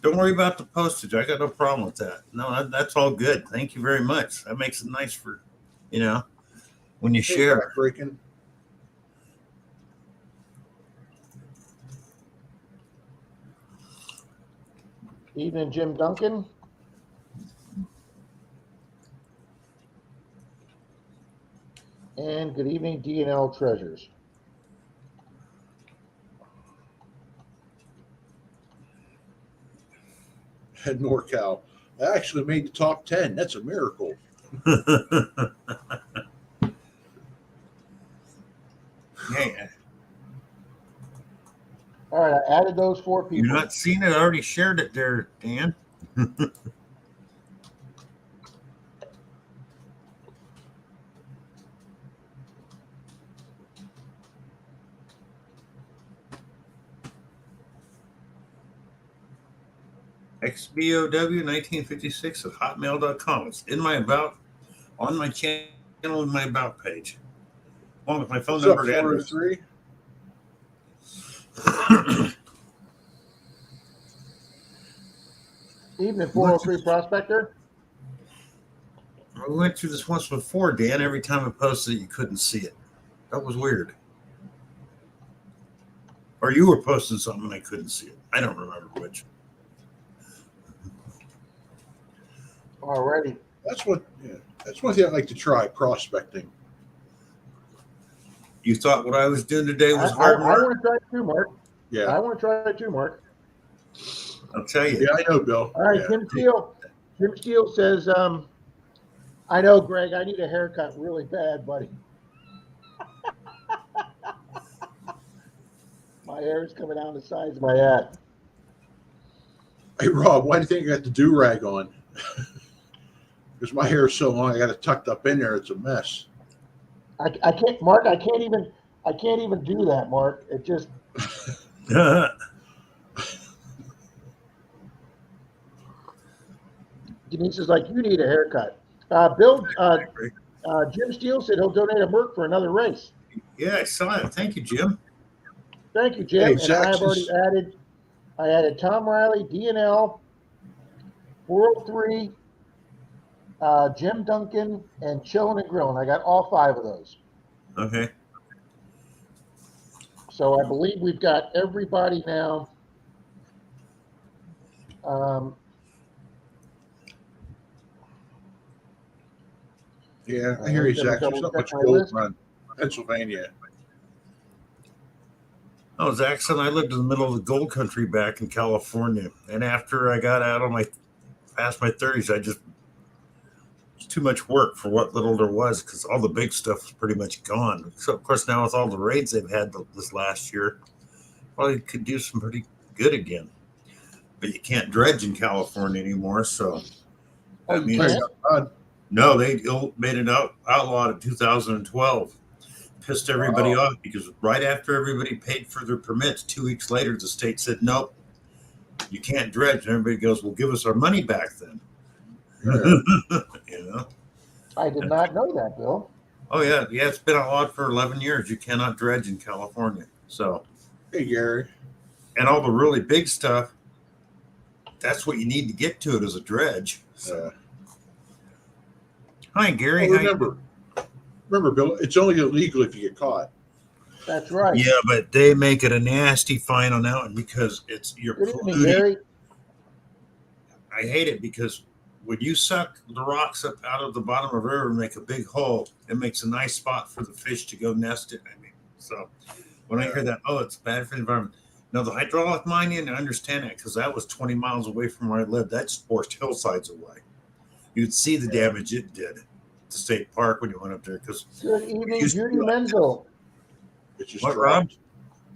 Don't worry about the postage. I got no problem with that. No, that's all good. Thank you very much. That makes it nice for, when you Hey, share. breaking. Evening, Jim Duncan. And good evening, DNL Treasures. And NorCal. I actually made the top 10. That's a miracle. Yeah. All right, I added those 4 people. You're not seeing it. I already shared it there, Dan. XBOW1956 at hotmail.com. It's in my on my channel in my about page, along with my phone What's number up, and address. 403? Evening, 403 Prospector. We went through this once before, Dan. Every time I posted it, you couldn't see it. That was weird. Or you were posting something and I couldn't see it. I don't remember which. Alrighty. That's one thing I'd like to try, prospecting. You thought what I was doing today was I hard work? want to try it too, Mark. Yeah. I want to try it too, Mark. I'll tell you. Yeah, I know, Bill. All right, Yeah. Jim Steele. Jim Steele says, I know, Greg, I need a haircut really bad, buddy. My hair is coming down the sides of my hat. Hey, Rob, why do you think I got the do-rag on? Because my hair is so long, I got it tucked up in there. It's a mess. I can't, Mark. I can't even do that, Mark. It just. Denise is like, you need a haircut. Bill, Jim Steele said he'll donate a Merc for another race. Yeah, I saw it. Thank you, Jim. Thank you, Jim. Hey, and I have already added Tom Riley, DNL, 403, Jim Duncan, and Chillin' and Grillin'. I got all 5 of those. Okay. So I believe we've got everybody now. Yeah, I hear he's actually so much gold run. Pennsylvania. Oh, Zaxxon, I lived in the middle of the gold country back in California. And after I got out of past my 30s, it's too much work for what little there was because all the big stuff was pretty much gone. So, of course, now with all the raids they've had this last year, probably could do some pretty good again. But you can't dredge in California anymore, so that means no, they made it outlawed in 2012. Pissed everybody off because right after everybody paid for their permits, 2 weeks later, the state said, nope, you can't dredge. And everybody goes, well, give us our money back then. Yeah. You know? I did not know that, Bill. Oh, yeah. Yeah, it's been outlawed for 11 years. You cannot dredge in California. So, hey, Gary. And all the really big stuff, that's what you need to get to it as a dredge. So. Hi, Gary. Well, remember, Bill, it's only illegal if you get caught. That's right. Yeah, but they make it a nasty fine on that one because you're polluting. Gary. I hate it because when you suck the rocks up out of the bottom of a river and make a big hole, it makes a nice spot for the fish to go nest in. So when I hear that, it's bad for the environment. Now, the hydraulic mining, I understand that because that was 20 miles away from where I lived. That's forced hillsides away. You'd see the damage it did. The state park when you went up there. Good evening, Judy Menzel. What, Rob?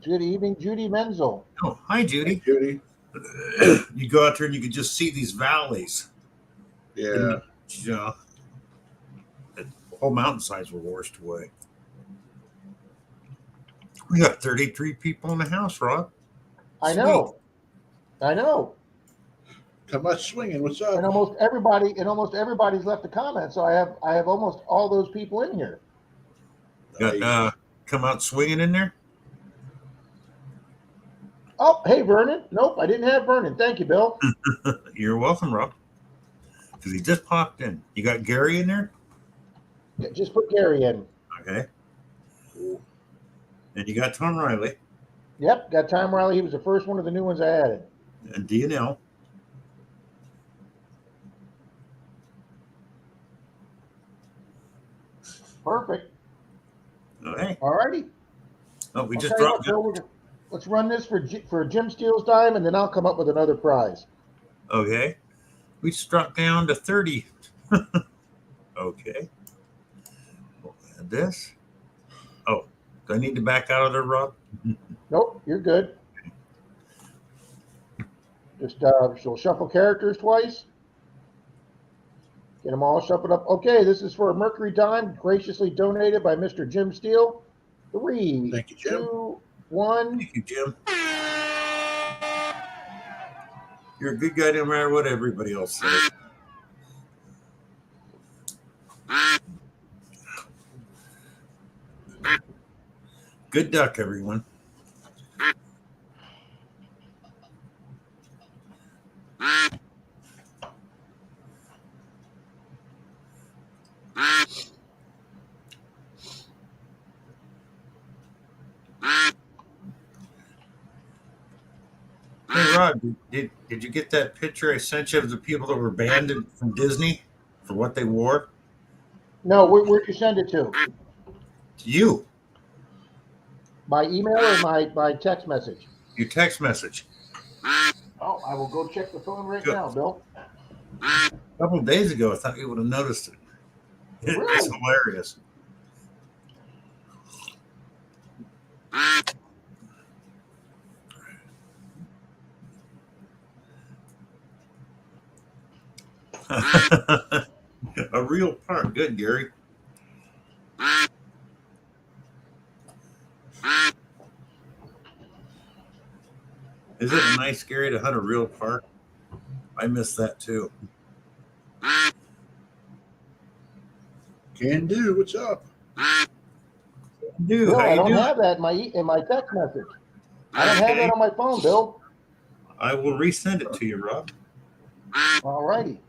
Good evening, Judy Menzel. Oh, hi, Judy. Hey, Judy. You go out there and you can just see these valleys. Yeah. And, the whole mountainsides were washed away. We got 33 people in the house, Rob. I know. Come on, swinging. What's up? And almost everybody's left a comment. So I have almost all those people in here. Got come out swinging in there. Oh, hey, Vernon. Nope, I didn't have Vernon. Thank you, Bill. You're welcome, Rob. Because he just popped in. You got Gary in there? Yeah, just put Gary in. Okay. And you got Tom Riley. Yep, got Tom Riley. He was the first one of the new ones I added. And DNL. Perfect. Okay. All righty. Oh, we just dropped. Let's run this for Jim Steele's time, and then I'll come up with another prize. Okay. We just dropped down to 30. Okay. We'll add this. Oh, do I need to back out of there, Rob? Nope, you're good. Just she'll shuffle characters twice. Get them all shuffled up. Okay, this is for a Mercury Dime, graciously donated by Mr. Jim Steele. 3, Thank you, Jim. 2, 1. Thank you, Jim. You're a good guy no matter what everybody else says. Good duck, everyone. Hey, Rod, did you get that picture I sent you of the people that were banned from Disney for what they wore? No, where'd you send it to? To you, By email or my text message? your text message. Oh, I will go check the phone right Good. now, Bill. A couple of days ago, I thought you would have noticed it. It's Really? hilarious. A real park. Good, Gary. Is it nice, Gary, to hunt a real park? I miss that too. Can do. What's up? Dude, Bill, how I you don't doing? have that in my text message. I don't have that on my phone, Bill. I will resend it to you, Rob. All righty.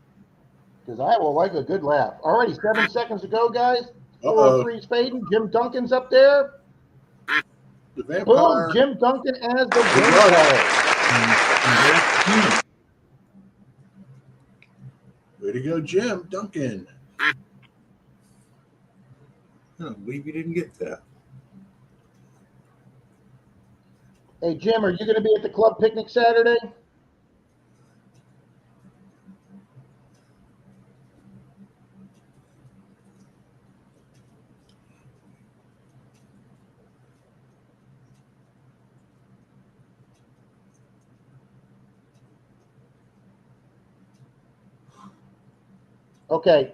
Because I will like a good laugh. Alrighty, 7 seconds ago, guys. Uh-oh. 403's fading. Jim Duncan's up there. The Boom, vampire. Jim Duncan as the Good vampire. Way to go, Jim Duncan. I don't believe you didn't get that. Hey, Jim, are you going to be at the club picnic Saturday? Okay.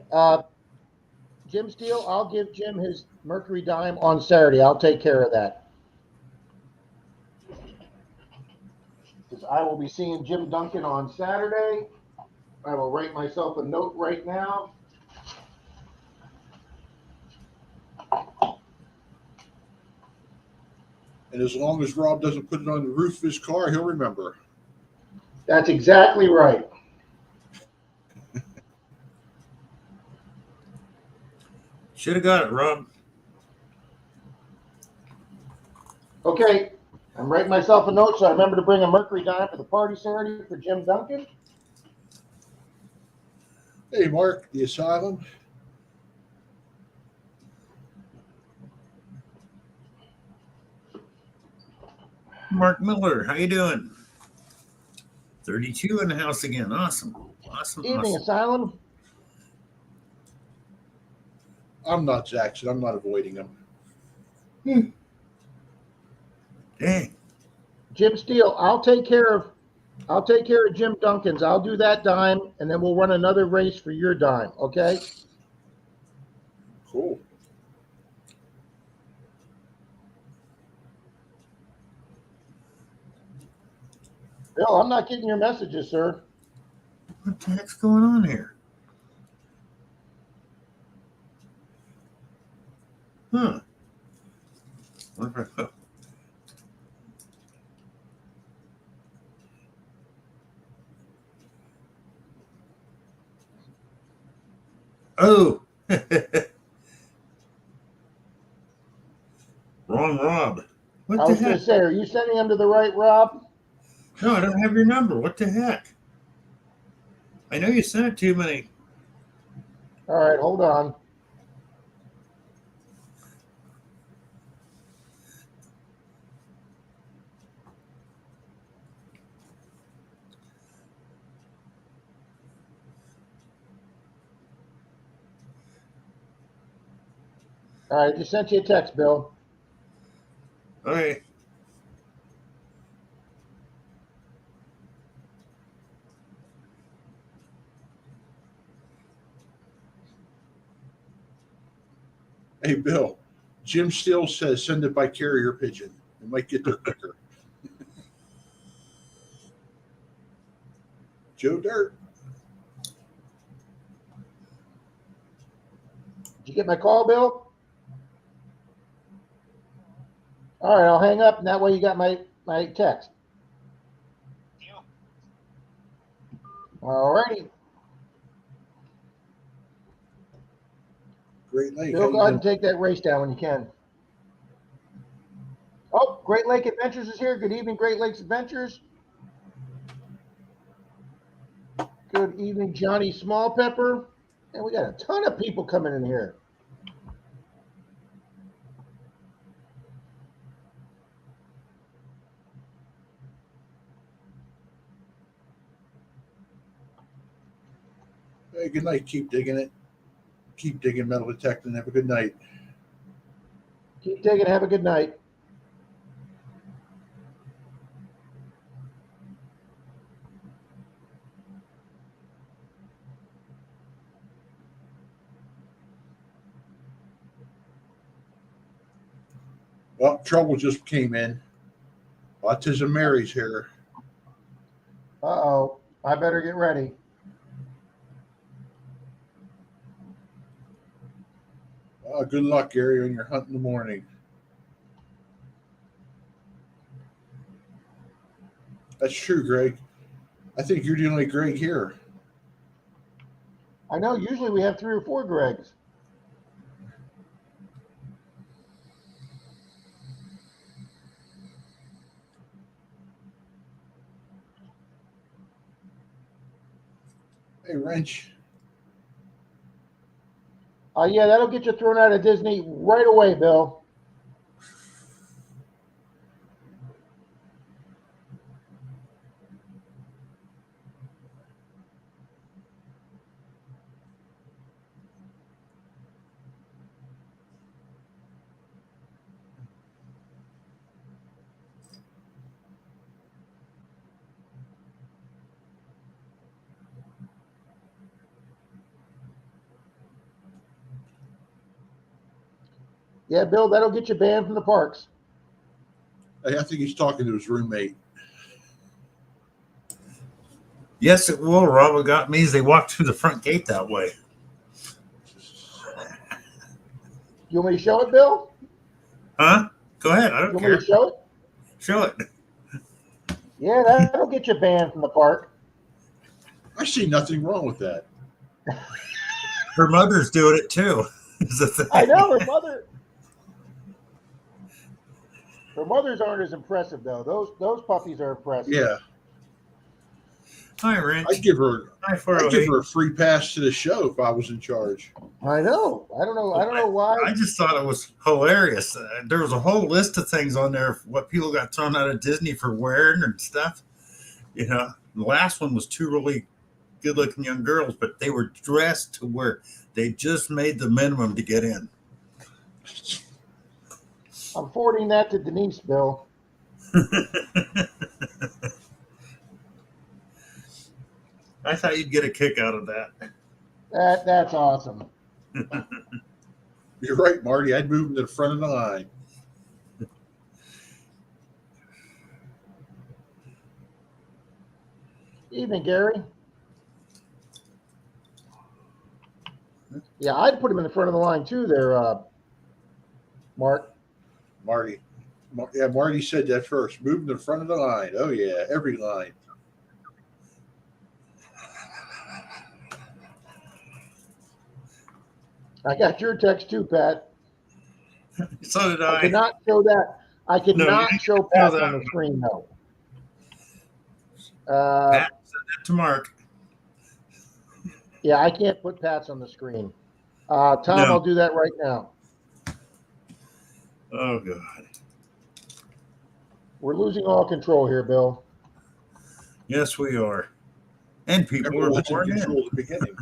Jim Steele, I'll give Jim his Mercury dime on Saturday. I'll take care of that. Because I will be seeing Jim Duncan on Saturday. I will write myself a note right now. And as long as Rob doesn't put it on the roof of his car, he'll remember. That's exactly right. Should have got it, Rob. Okay. I'm writing myself a note so I remember to bring a Mercury dime for the party Saturday for Jim Duncan. Hey, Mark, the asylum. Mark Miller, how you doing? 32 in the house again. Awesome. Awesome. Evening, Awesome. Asylum. I'm not Jackson. I'm not avoiding him. Dang. Jim Steele, I'll take care of Jim Duncan's. I'll do that dime, and then we'll run another race for your dime, okay? Cool. Bill, I'm not getting your messages, sir. What the heck's going on here? Huh. Oh. Wrong Rob. What I the was going heck? to say, are you sending them to the right Rob? No, I don't have your number. What the heck? I know you sent it to me. All right, hold on. All right, just sent you a text, Bill. All right. Hey, Bill. Jim Steele says send it by carrier pigeon. It might get there quicker. Joe Dirt. Did you get my call, Bill? All right, I'll hang up, and that way you got my text. All righty. Great Lake. Bill, go ahead and take that race down when you can. Oh, Great Lake Adventures is here. Good evening, Great Lakes Adventures. Good evening, Johnny Smallpepper. And we got a ton of people coming in here. Hey, good night. Keep digging it. Keep digging metal detecting. Have a good night. Keep digging. Have a good night. Well, trouble just came in. Autism Mary's here. Uh-oh. I better get ready. Good luck, Gary, on your hunt in the morning. That's true, Greg. I think you're the only Greg here. I know usually we have 3 or 4 Gregs. Hey, Wrench. Yeah, that'll get you thrown out of Disney right away, Bill. Yeah, Bill, that'll get you banned from the parks. Hey, I think he's talking to his roommate. Yes, it will, Rob. What got me is they walked through the front gate that way. You want me to show it, Bill? Huh? Go ahead. I You don't want me care. to show it? Show it. Yeah, that'll get you banned from the park. I see nothing wrong with that. Her mother's doing it too. Is the thing. I know her mother. Her mothers aren't as impressive though. Those puppies are impressive. Yeah, Hi, Rich. I'd give her Hi, a 408. free pass to the show if I was in charge. I know. I don't know why. I just thought it was hilarious. There was a whole list of things on there of what people got thrown out of Disney for wearing and stuff. You know, the last one was 2 really good-looking young girls, but they were dressed to where they just made the minimum to get in. I'm forwarding that to Denise, Bill. I thought you'd get a kick out of that. That's awesome. You're right, Marty. I'd move him to the front of the line. Evening, Gary. Yeah, I'd put him in the front of the line too there, Mark. Marty. Yeah, Marty said that first. Move him to the front of the line. Oh, yeah, every line. I got your text too, Pat. So did I I. cannot show that. I could No, you not didn't show show Pat that on the one. screen though. Pat said that to Mark. Yeah, I can't put Pat's on the screen. Tom, No. I'll do that right now. Oh, God. We're losing all control here, Bill. Yes, we are. And people Remember are what's in born control in. at the beginning.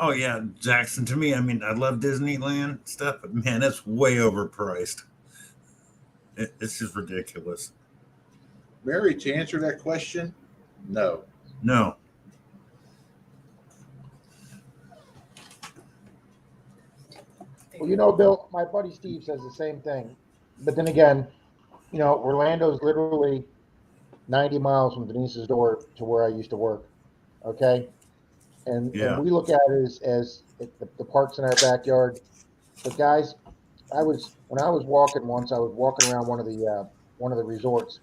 Oh, yeah, Jackson. To me, I mean, I love Disneyland stuff, but man, it's way overpriced. It's just ridiculous. Mary, to answer that question, no. No, Well, Bill, my buddy Steve says the same thing. But then again, Orlando's literally 90 miles from Denise's door to where I used to work. Okay. And Yeah. we look at it as the parks in our backyard. But guys, when I was walking once, I was walking around one of the resorts,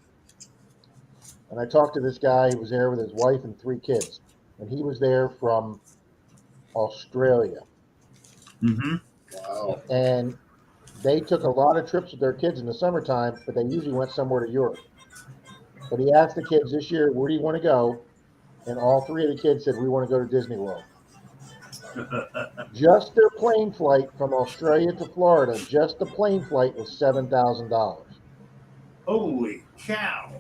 and I talked to this guy who was there with his wife and 3 kids, and he was there from Australia, Mm-hmm. Wow. and they took a lot of trips with their kids in the summertime, but they usually went somewhere to Europe. But he asked the kids this year, "Where do you want to go?" And all 3 of the kids said, "We want to go to Disney World." Just their plane flight from Australia to Florida, just the plane flight was $7,000. Holy cow!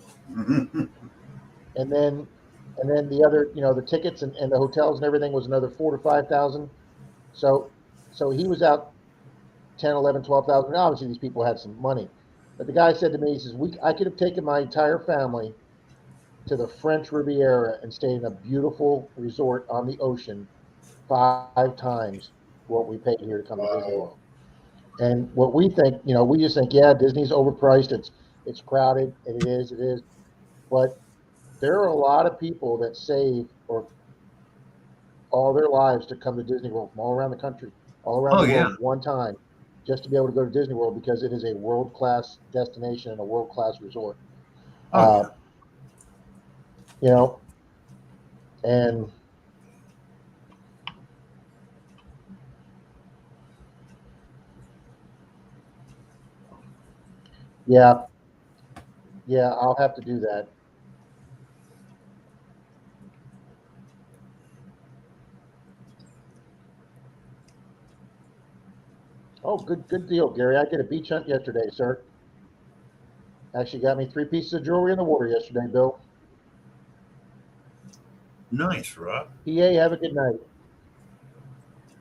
And then the other, the tickets and the hotels and everything was another 4 to 5 thousand. So he was out 10, 11, 12,000. Obviously these people had some money. But the guy said to me, he says, I could have taken my entire family to the French Riviera and stayed in a beautiful resort on the ocean 5 times what we paid here to come to Disney Wow. World. And what we think, we just think, yeah, Disney's overpriced. It's crowded, and it is. But there are a lot of people that save or all their lives to come to Disney World from all around the country, all around Oh the yeah. world, one time, just to be able to go to Disney World because it is a world class destination and a world class resort. Oh yeah. You know, and yeah, yeah, I'll have to do that. Oh, good deal, Gary. I did a beach hunt yesterday, sir. Actually got me 3 pieces of jewelry in the water yesterday, Bill. Nice, Rob. PA, have a good night.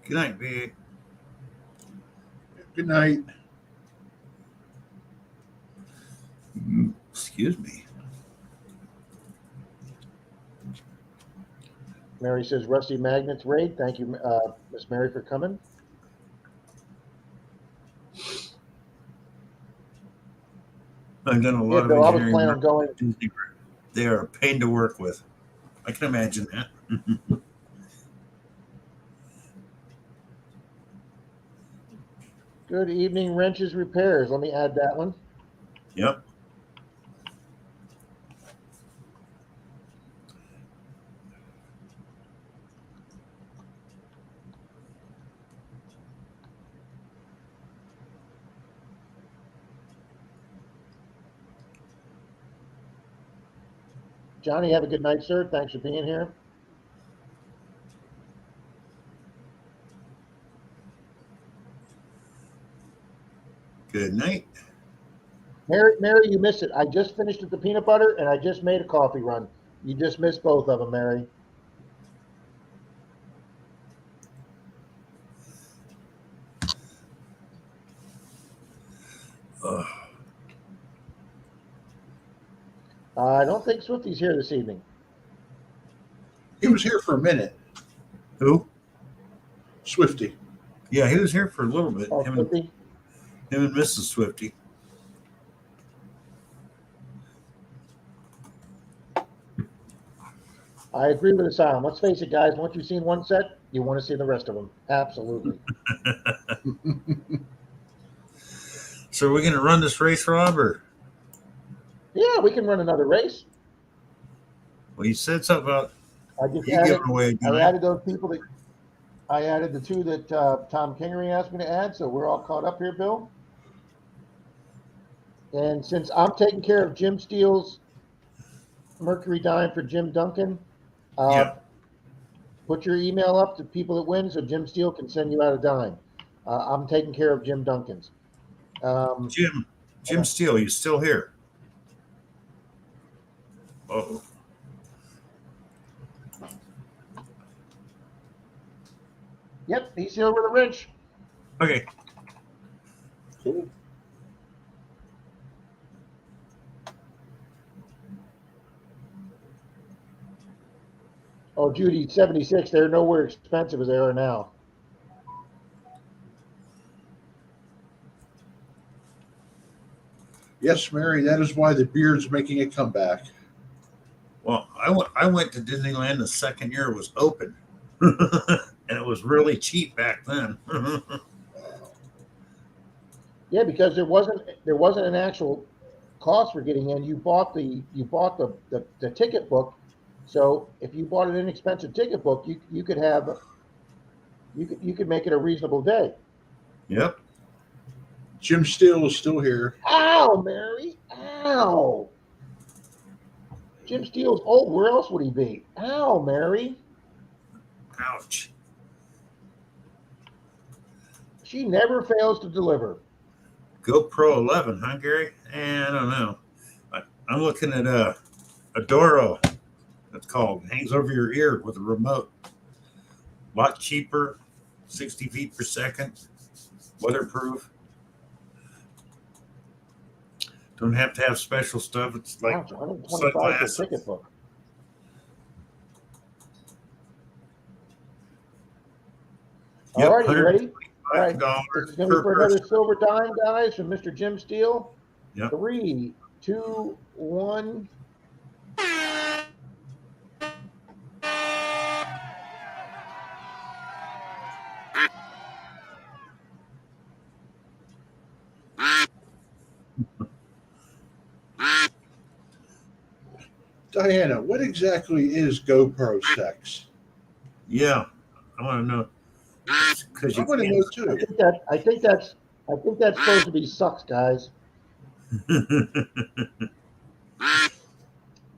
Good night, B. Good night. Excuse me. Mary says, Rusty Magnets raid. Thank you, Miss Mary, for coming. I've done a Yeah, lot of Bill, I was engineering planning work on going. at Disney. They are a pain to work with. I can imagine that. Good evening, Wrenches Repairs. Let me add that one. Yep. Johnny, have a good night, sir. Thanks for being here. Good night. Mary, you missed it. I just finished with the peanut butter and I just made a coffee run. You just missed both of them, Mary. Ugh. I don't think Swifty's here this evening. He was here for a minute. Who? Swifty. Yeah, he was here for a little bit. Oh, Him Swifty? and Mrs. Swifty. I agree with Asylum. Let's face it, guys. Once you've seen one set, you want to see the rest of them. Absolutely. So are we going to run this race, Rob? Or Yeah, we can run another race. well, you said something about I just you added. giving away a I guy. added those people that. I added the 2 that Tom Kingery asked me to add, so we're all caught up here, Bill. And since I'm taking care of Jim Steele's Mercury Dime for Jim Duncan, Yeah. put your email up to people that win so Jim Steele can send you out a dime. I'm taking care of Jim Duncan's. Jim Steele, you still here? Oh. Yep, he's here with a wrench. Okay. Cool. Oh, Judy, 76. They're nowhere expensive as they are now. Yes, Mary, that is why the beard's making a comeback. Well, I went to Disneyland the second year it was open, and it was really cheap back then. Yeah, because there wasn't an actual cost for getting in. You bought the ticket book. So if you bought an inexpensive ticket book, you could make it a reasonable day. Yep. Jim Steele is still here. Ow, Mary! Ow! Jim Steele's old. Where else would he be? Ow, Mary! Ouch. She never fails to deliver. GoPro 11, huh, Gary? I don't know. I'm looking at a Doro. It's called. Hangs over your ear with a remote. A lot cheaper, 60 feet per second, weatherproof. Don't have to have special stuff. It's like Ouch, 125 for a sunglasses. ticket book. Yep, All right, you ready? All right, $125 this is going to be per for another person. silver dime, guys, from Mr. Jim Steele. Yep. 3, 2, 1. Diana, what exactly is GoPro sex? Yeah, I want to know because I you want to know I too. think that's supposed to be sucks, guys. can't.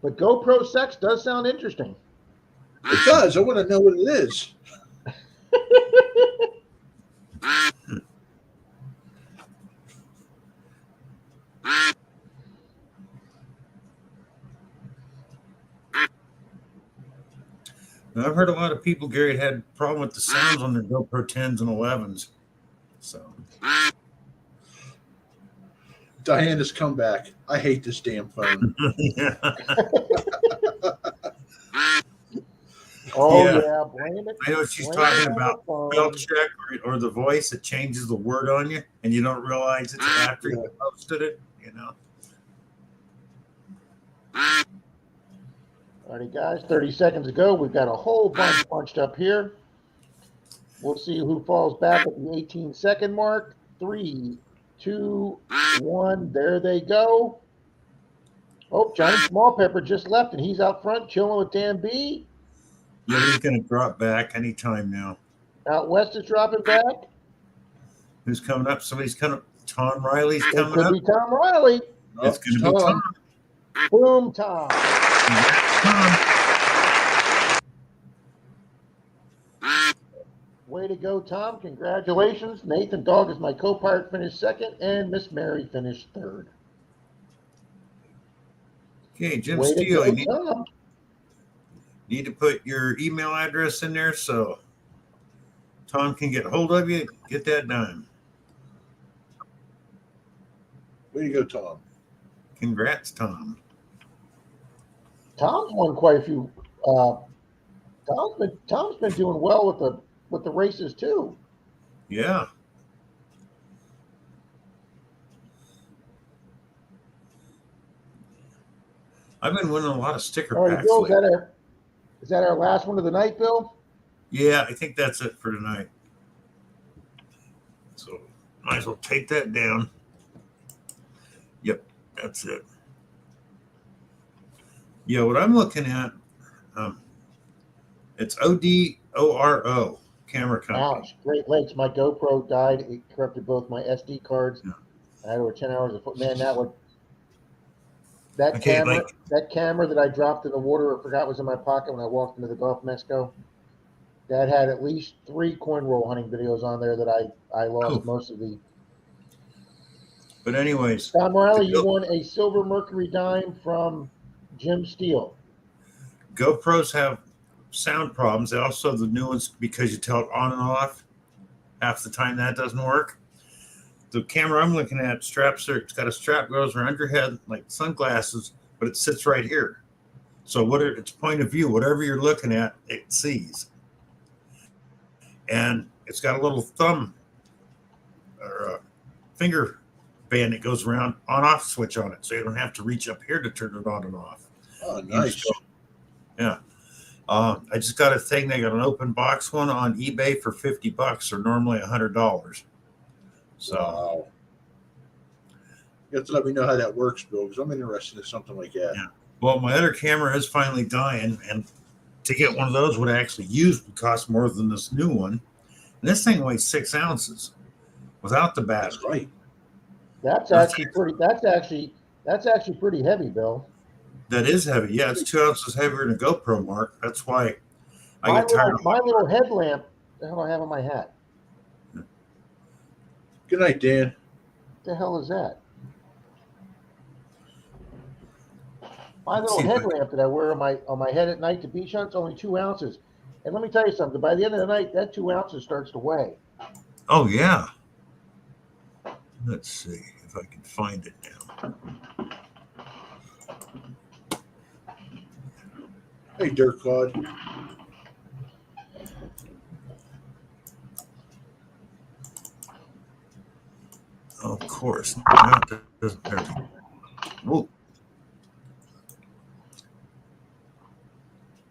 But GoPro sex does sound interesting. It does. I want to know what it is. Now, I've heard a lot of people, Gary, had problem with the sounds on their GoPro 10s and 11s. So Diana's comeback. I hate this damn phone. yeah. Oh, Yeah. yeah, blame it. I know what she's blame talking it on about. the phone. Spell check or the voice, it changes the word on you and you don't realize it's after you posted it, you know. All right, guys, 30 seconds ago. We've got a whole bunch bunched up here. We'll see who falls back at the 18-second mark. 3, 2, 1. There they go. Oh, Johnny Smallpepper just left, and he's out front chilling with Dan B. Yeah, he's going to drop back anytime now. Out west is dropping back. Who's coming up? Somebody's coming up. Tom Riley's It coming could up. be Tom Riley. Oh, It's going to be Tom. Boom, Tom. Tom. Way to go, Tom. Congratulations. Nathan Dog is my co-pilot, finished second, and Miss Mary finished third. Okay, Jim Way to Steele, go, you Tom. need to put your email address in there so Tom can get hold of you. Get that done. Way to go, Tom. Congrats, Tom. Tom's won quite a few. Tom's been doing well with the races too. Yeah. I've been winning a lot of sticker All right, packs. Bill, lately. is that our last one of the night, Bill? Yeah, I think that's it for tonight. So might as well take that down. Yep, that's it. Yeah, what I'm looking at, it's ODORO camera company. Ouch! Great Lakes. My GoPro died. It corrupted both my SD cards. Yeah. I had over 10 hours of foot. Man, that Okay, camera that I dropped in the water or forgot was in my pocket when I walked into the Gulf of Mexico. That had at least 3 coin roll hunting videos on there that I lost most of the. But anyways, Tom Riley, you won a silver Mercury dime from Jim Steele. GoPros have sound problems. They also the new ones because you tell it on and off. Half the time that doesn't work. The camera I'm looking at straps it's got a strap goes around your head like sunglasses, but it sits right here. So it's point of view, whatever you're looking at, it sees. And it's got a little thumb or a finger band that goes around on-off switch on it, so you don't have to reach up here to turn it on and off. Oh, You nice. just go- yeah. I just got a thing. They got an open box one on eBay for $50. They're normally $100. So Wow. You have to let me know how that works, Bill, because I'm interested in something like that. Yeah. Well, my other camera is finally dying, and to get one of those would actually use would cost more than this new one. And this thing weighs 6 ounces without the battery. That's right. That's actually pretty. That's actually pretty heavy, Bill. That is heavy. Yeah, it's 2 ounces heavier than a GoPro, Mark. That's why I My get tired little, of my little headlamp. The hell I have on my hat? Good night, Dan. The hell is that? My Let's little see if I- headlamp that I wear on my head at night to beach hunt's only 2 ounces. And let me tell you something. By the end of the night, that 2 ounces starts to weigh. Oh, yeah. Let's see if I can find it now. Hey, Dirt Claude. Of course. No, that doesn't hurt. Whoa.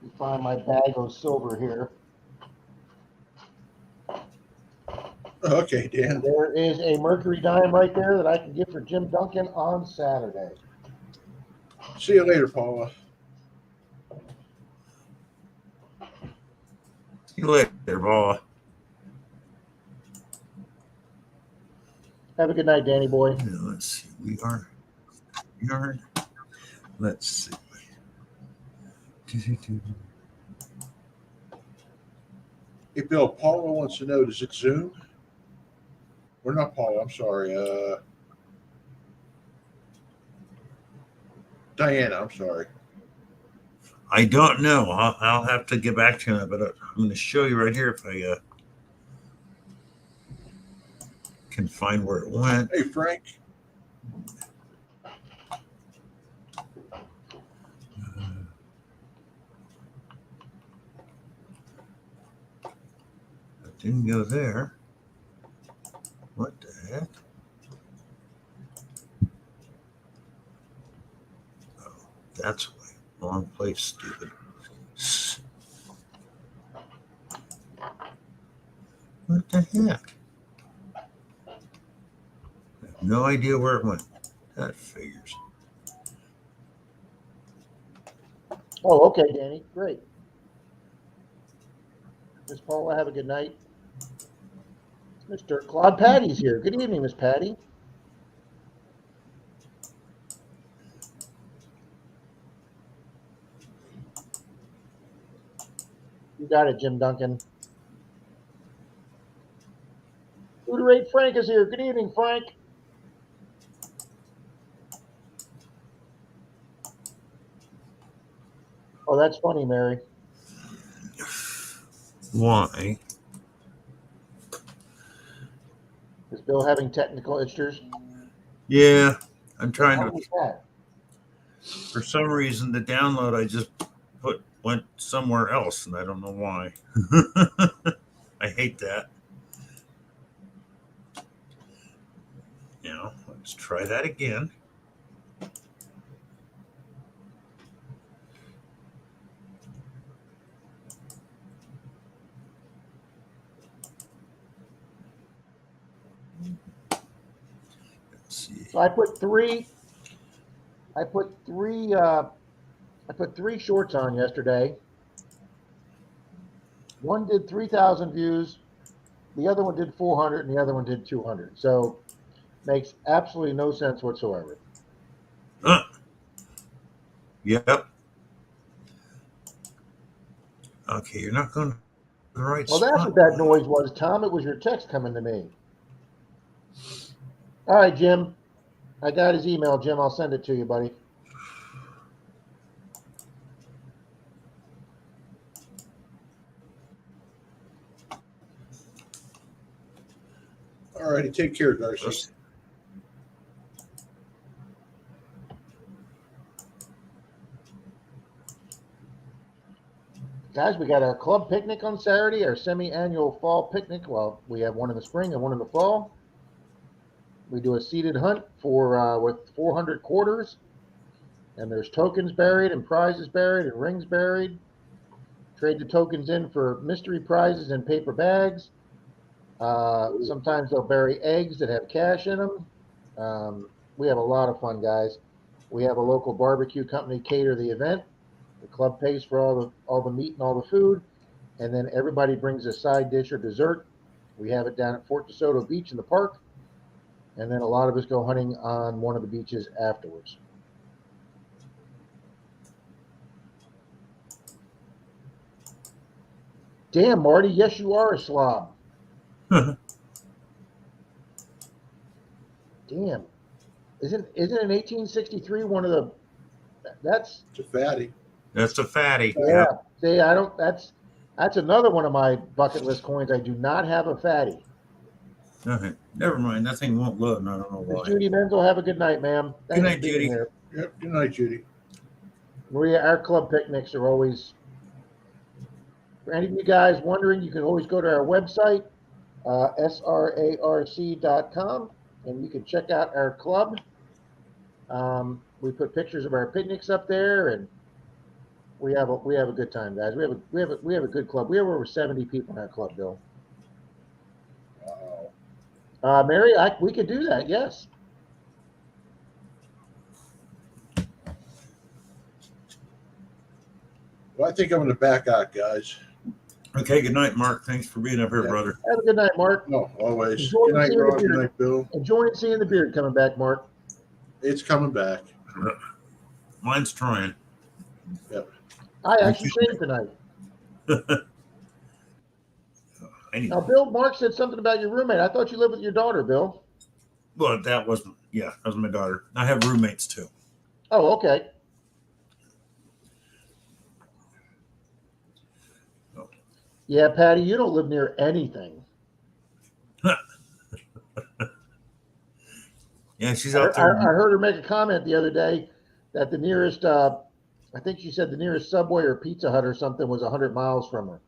You find my bag of silver here. Okay, Dan. There is a mercury dime right there that I can get for Jim Duncan on Saturday. See you later, Paula. See you later, boy. Have a good night, Danny boy. Now, let's see. We are. Let's see. Hey, Bill, Paula wants to know, does it zoom? Or not Paula, I'm sorry. Diana, I'm sorry. I don't know. I'll have to get back to you, but I'm going to show you right here if I can find where it went. Hey, Frank. It didn't go there. What the heck? Oh, that's why. Wrong place, stupid. What the heck? I have no idea where it went. That figures. Oh, okay, Danny. Great. Miss Paula, have a good night. Mr. Claude Patty's here. Good evening, Miss Patty. You got it, Jim Duncan. Hooter 8 Frank is here. Good evening, Frank. Oh, that's funny, Mary. Why? Is Bill having technical issues? Yeah, I'm trying How to. was that? For some reason, the download I just went somewhere else, and I don't know why. I hate that. Now, let's try that again. Let's see. So I put three shorts on yesterday. One did 3,000 views, the other one did 400, and the other one did 200. So makes absolutely no sense whatsoever. Yep. Okay, you're not going to the right Well, spot. that's what that noise was, Tom. It was your text coming to me. All right, Jim. I got his email, Jim. I'll send it to you, buddy. All righty, take care, Darcy. Guys, we got our club picnic on Saturday, our semi-annual fall picnic. Well, we have one in the spring and one in the fall. We do a seated hunt for with 400 quarters, and there's tokens buried and prizes buried and rings buried. Trade the tokens in for mystery prizes in paper bags. Sometimes they'll bury eggs that have cash in them. We have a lot of fun, guys. We have a local barbecue company cater the event. The club pays for all the meat and all the food, and then everybody brings a side dish or dessert. We have it down at Fort DeSoto Beach in the park, and then a lot of us go hunting on one of the beaches afterwards. Damn, Marty, yes, you are a slob. Damn. Isn't in 1863 one of the that's It's a fatty. That's a fatty. yeah. See, I don't that's another one of my bucket list coins. I do not have a fatty. Okay. Never mind. That thing won't load, and I don't know Miss why. Judy Menzel, have a good night, ma'am. Good night, for being Judy. here. Yep. Good night, Judy. Maria, our club picnics are always, for any of you guys wondering, you can always go to our website, srarc.com, and you can check out our club. We put pictures of our picnics up there, and we have a good time, guys. We have a good club. We have over 70 people in our club, Bill. Wow. Mary, we could do that. Yes. Well, I think I'm going to back out, guys. Okay. Good night, Mark. Thanks for being up here, Yeah. brother. Have a good night, Mark. No, always. Enjoy Good night, seeing the Rob. Good beard. night, Bill. Enjoying seeing the beard coming back, Mark. It's coming back. Mine's trying. Yep. I actually shaved tonight. I need. Now, Bill, Mark said something about your roommate. I thought you lived with your daughter, Bill. Well, that wasn't. Yeah, that was my daughter. I have roommates too. Oh, okay. Oh. Yeah, Patty, you don't live near anything. Yeah, she's I out there. heard her make a comment the other day that the nearest, I think she said the nearest Subway or Pizza Hut or something was 100 miles from her.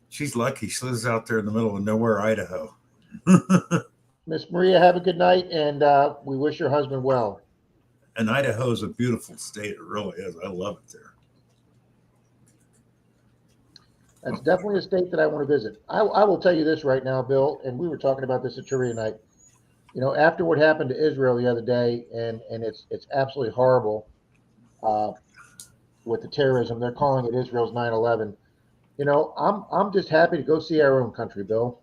She's lucky. She lives out there in the middle of nowhere, Idaho. Miss Maria, have a good night, and we wish your husband well. And Idaho is a beautiful state. It really is. I love it there. That's definitely a state that I want to visit. I will tell you this right now, Bill, and we were talking about this at trivia night. You know, after what happened to Israel the other day, and it's absolutely horrible with the terrorism. They're calling it Israel's 9/11. You know, I'm just happy to go see our own country, Bill.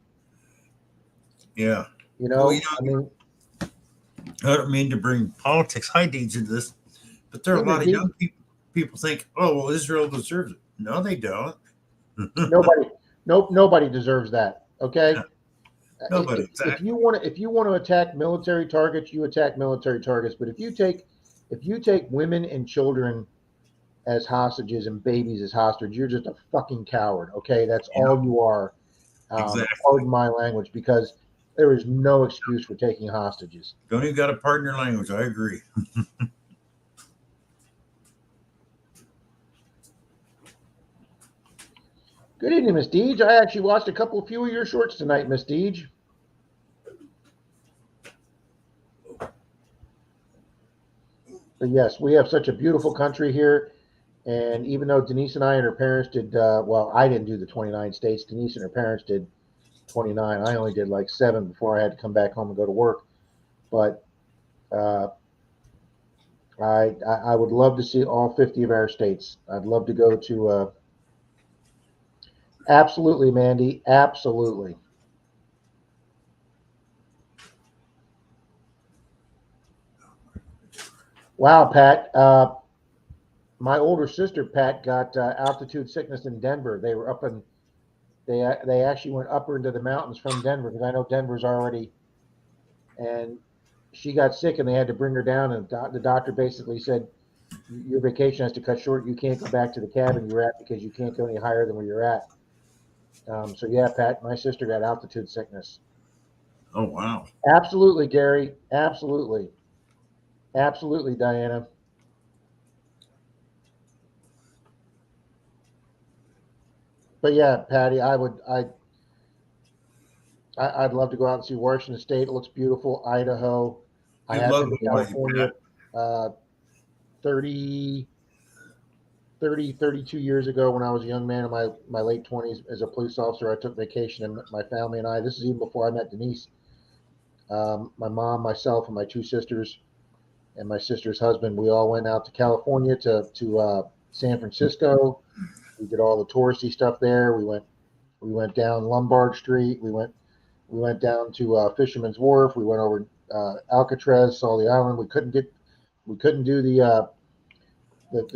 Yeah. You know, Well, I don't mean to bring politics high deeds into this, but there are a lot of young people think, oh, well, Israel deserves it. No, they don't. Nobody deserves that. Okay. Yeah. Nobody. If you want to attack military targets, you attack military targets. But if you take women and children as hostages and babies as hostages, you're just a fucking coward. Okay, that's all you are. Exactly. Pardon my language, because there is no excuse for taking hostages. Don't even got to pardon your language. I agree. Good evening, Miss Deej. I actually watched a few of your shorts tonight, Miss Deej. But yes, we have such a beautiful country here. And even though Denise and I and her parents did, well, I didn't do the 29 states. Denise and her parents did 29. I only did like 7 before I had to come back home and go to work. But I would love to see all 50 of our states. I'd love to go to. Absolutely, Mandy. Absolutely. Wow, Pat. My older sister, Pat, got altitude sickness in Denver. They were up in. They actually went upper into the mountains from Denver, because I know Denver's already. And she got sick, and they had to bring her down. And the doctor basically said, "Your vacation has to cut short. You can't go back to the cabin you're at, because you can't go any higher than where you're at." So yeah, Pat, my sister got altitude sickness. Oh, wow. Absolutely, Gary. Absolutely. Absolutely, Diana. But yeah, Patty, I I'd love to go out and see Washington State. It looks beautiful. Idaho. I You'd have love been to Hawaii, California 30, 32 years ago when I was a young man in my late 20s as a police officer. I took vacation, and my family and I, this is even before I met Denise, my mom, myself, and my two sisters, and my sister's husband, we all went out to California to San Francisco. We did all the touristy stuff there. We went down Lombard Street. We went down to Fisherman's Wharf. We went over Alcatraz, saw the island. We couldn't do the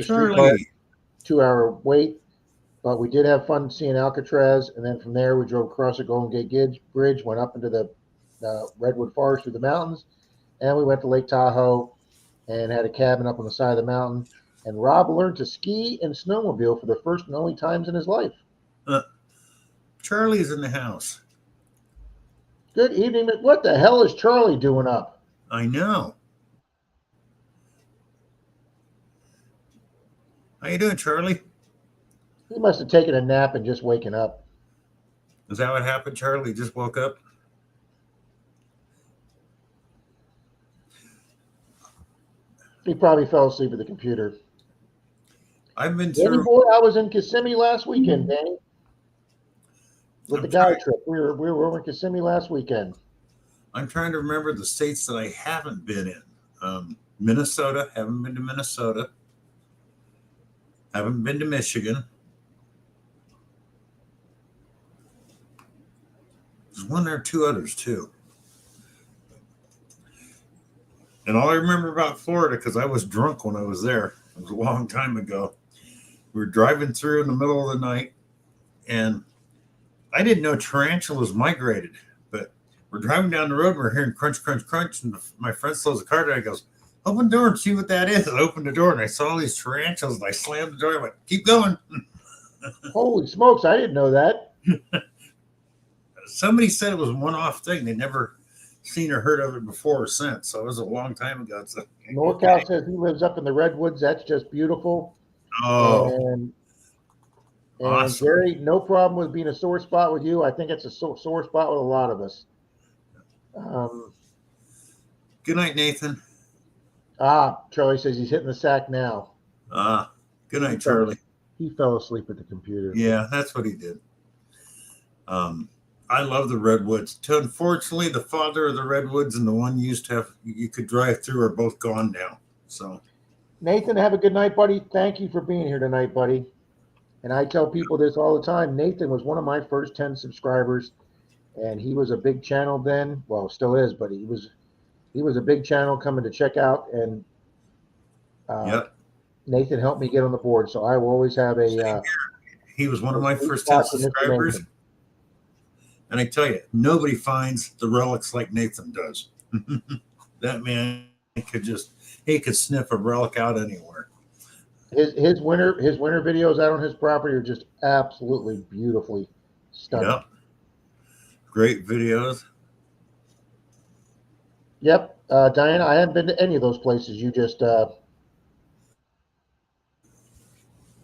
streetcar Charlie. 2-hour wait, but we did have fun seeing Alcatraz. And then from there, we drove across the Golden Gate Bridge, went up into the Redwood Forest through the mountains, and we went to Lake Tahoe and had a cabin up on the side of the mountain. And Rob learned to ski and snowmobile for the first and only times in his life. Charlie's in the house. Good evening. What the hell is Charlie doing up? I know. How you doing, Charlie? He must have taken a nap and just waking up. Is that what happened, Charlie? Just woke up? He probably fell asleep at the computer. I've been Danny through. boy, I was in Kissimmee last weekend, Danny. With the guy trip. We were over in Kissimmee last weekend. I'm trying to remember the states that I haven't been in. Minnesota. Haven't been to Minnesota. Haven't been to Michigan. There's one or two others too. And all I remember about Florida, because I was drunk when I was there, it was a long time ago. We were driving through in the middle of the night, and I didn't know tarantulas migrated, but we're driving down the road and we're hearing crunch, crunch, crunch. And my friend slows the car down and goes, "Open the door and see what that is." I opened the door and I saw all these tarantulas, and I slammed the door and went, "Keep going." Holy smokes, I didn't know that. Somebody said it was a one-off thing. They never seen or heard of it before or since. So it was a long time ago. So, NorCal says he lives up in the Redwoods. That's just beautiful. oh, And awesome. Jerry, no problem with being a sore spot with you. I think it's a sore spot with a lot of us. Good night, Nathan. Charlie says he's hitting the sack now. Good night, Charlie. He fell asleep at the computer. Yeah, that's what he did. I love the Redwoods. Unfortunately, the father of the Redwoods and the one you used to have, you could drive through, are both gone now. So, Nathan, have a good night, buddy. Thank you for being here tonight, buddy. And I tell people this all the time. Nathan was one of my first 10 subscribers, and he was a big channel then. Well, still is, but he was a big channel coming to check out. And yep. Nathan helped me get on the board, so I will always have a. He was one of my first 10 subscribers. And I tell you, nobody finds the relics like Nathan does. That man he could sniff a relic out anywhere. His winter videos out on his property are just absolutely beautifully stunning. Yep. Great videos. Yep. Diana, I haven't been to any of those places you just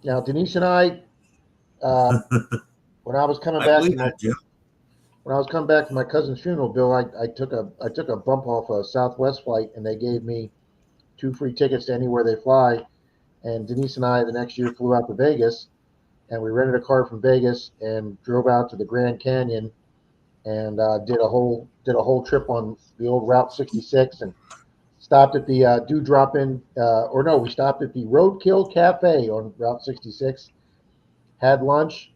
now Denise and I when I was coming back when I was coming back from my cousin's funeral, Bill, I took a bump off a Southwest flight, and they gave me 2 free tickets to anywhere they fly. And Denise and I the next year flew out to Vegas, and we rented a car from Vegas and drove out to the Grand Canyon, and did a whole trip on the old Route 66, and stopped at the we stopped at the Roadkill Cafe on Route 66, had lunch.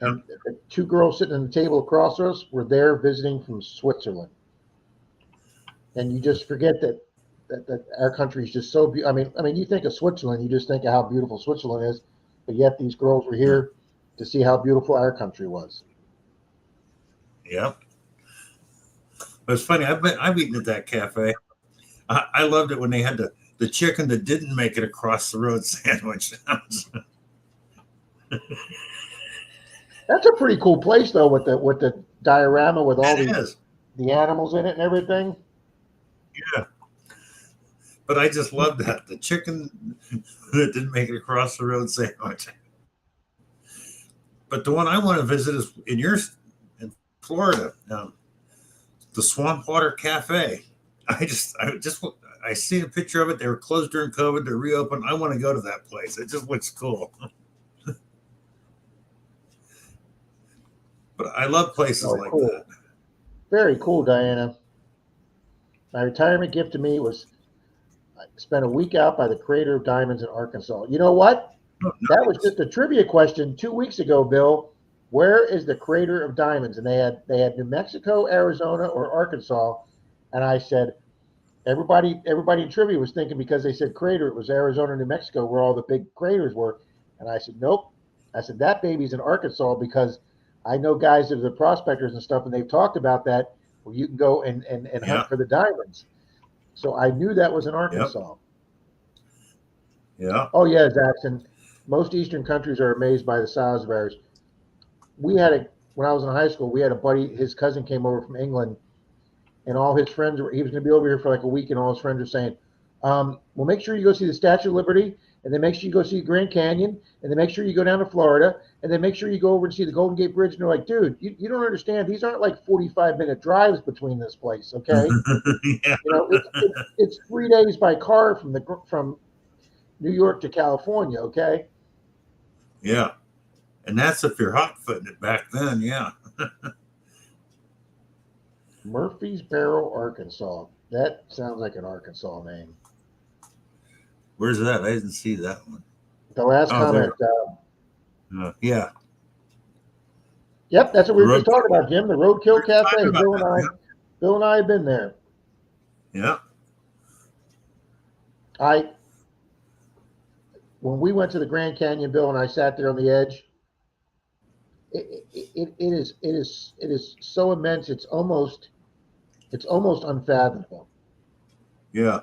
And the 2 girls sitting at the table across us were there visiting from Switzerland. And you just forget that our country is just so beautiful. I mean, you think of Switzerland, you just think of how beautiful Switzerland is, but yet these girls were here to see how beautiful our country was. Yep. But it's funny. I've eaten at that cafe. I loved it when they had the chicken that didn't make it across the road sandwich. That's a pretty cool place, though, with the diorama with all the animals in it and everything. Yeah. But I just love that. The chicken that didn't make it across the road sandwich. But the one I want to visit is in Florida. the Swampwater Cafe. I see a picture of it. They were closed during COVID. They're reopened. I want to go to that place. It just looks cool. But I love places like cool. that. Very cool, Diana. My retirement gift to me was I spent a week out by the Crater of Diamonds in Arkansas. You know what? Oh, That was just a trivia question 2 weeks ago, Bill. Where is the Crater of Diamonds? And they had New Mexico, Arizona, or Arkansas. And I said, everybody in trivia was thinking because they said crater, it was Arizona, New Mexico, where all the big craters were. And I said, nope. I said, that baby's in Arkansas because I know guys that are the prospectors and stuff, and they've talked about that where you can go and hunt for the diamonds. So I knew that was in Arkansas. Yeah. Oh, yeah, Jackson. Most Eastern countries are amazed by the size of ours. When I was in high school, we had a buddy, his cousin came over from England, and all his friends he was going to be over here for like a week, and all his friends were saying, well, make sure you go see the Statue of Liberty, and then make sure you go see Grand Canyon, and then make sure you go down to Florida, and then make sure you go over and see the Golden Gate Bridge. And they're like, dude, you don't understand. These aren't like 45-minute drives between this place, okay? Yeah. You know, it's 3 days by car from New York to California, okay? Yeah. And that's if you're hot footing it back then, yeah. Murphy's Barrel, Arkansas. That sounds like an Arkansas name. Where's that? I didn't see that one. The last comment. Yeah. Yep, that's what we were just talking about, Jim. The Roadkill Cafe. Bill and I have been there. Yeah. When we went to the Grand Canyon, Bill and I sat there on the edge. It is so immense. It's almost unfathomable. Yeah.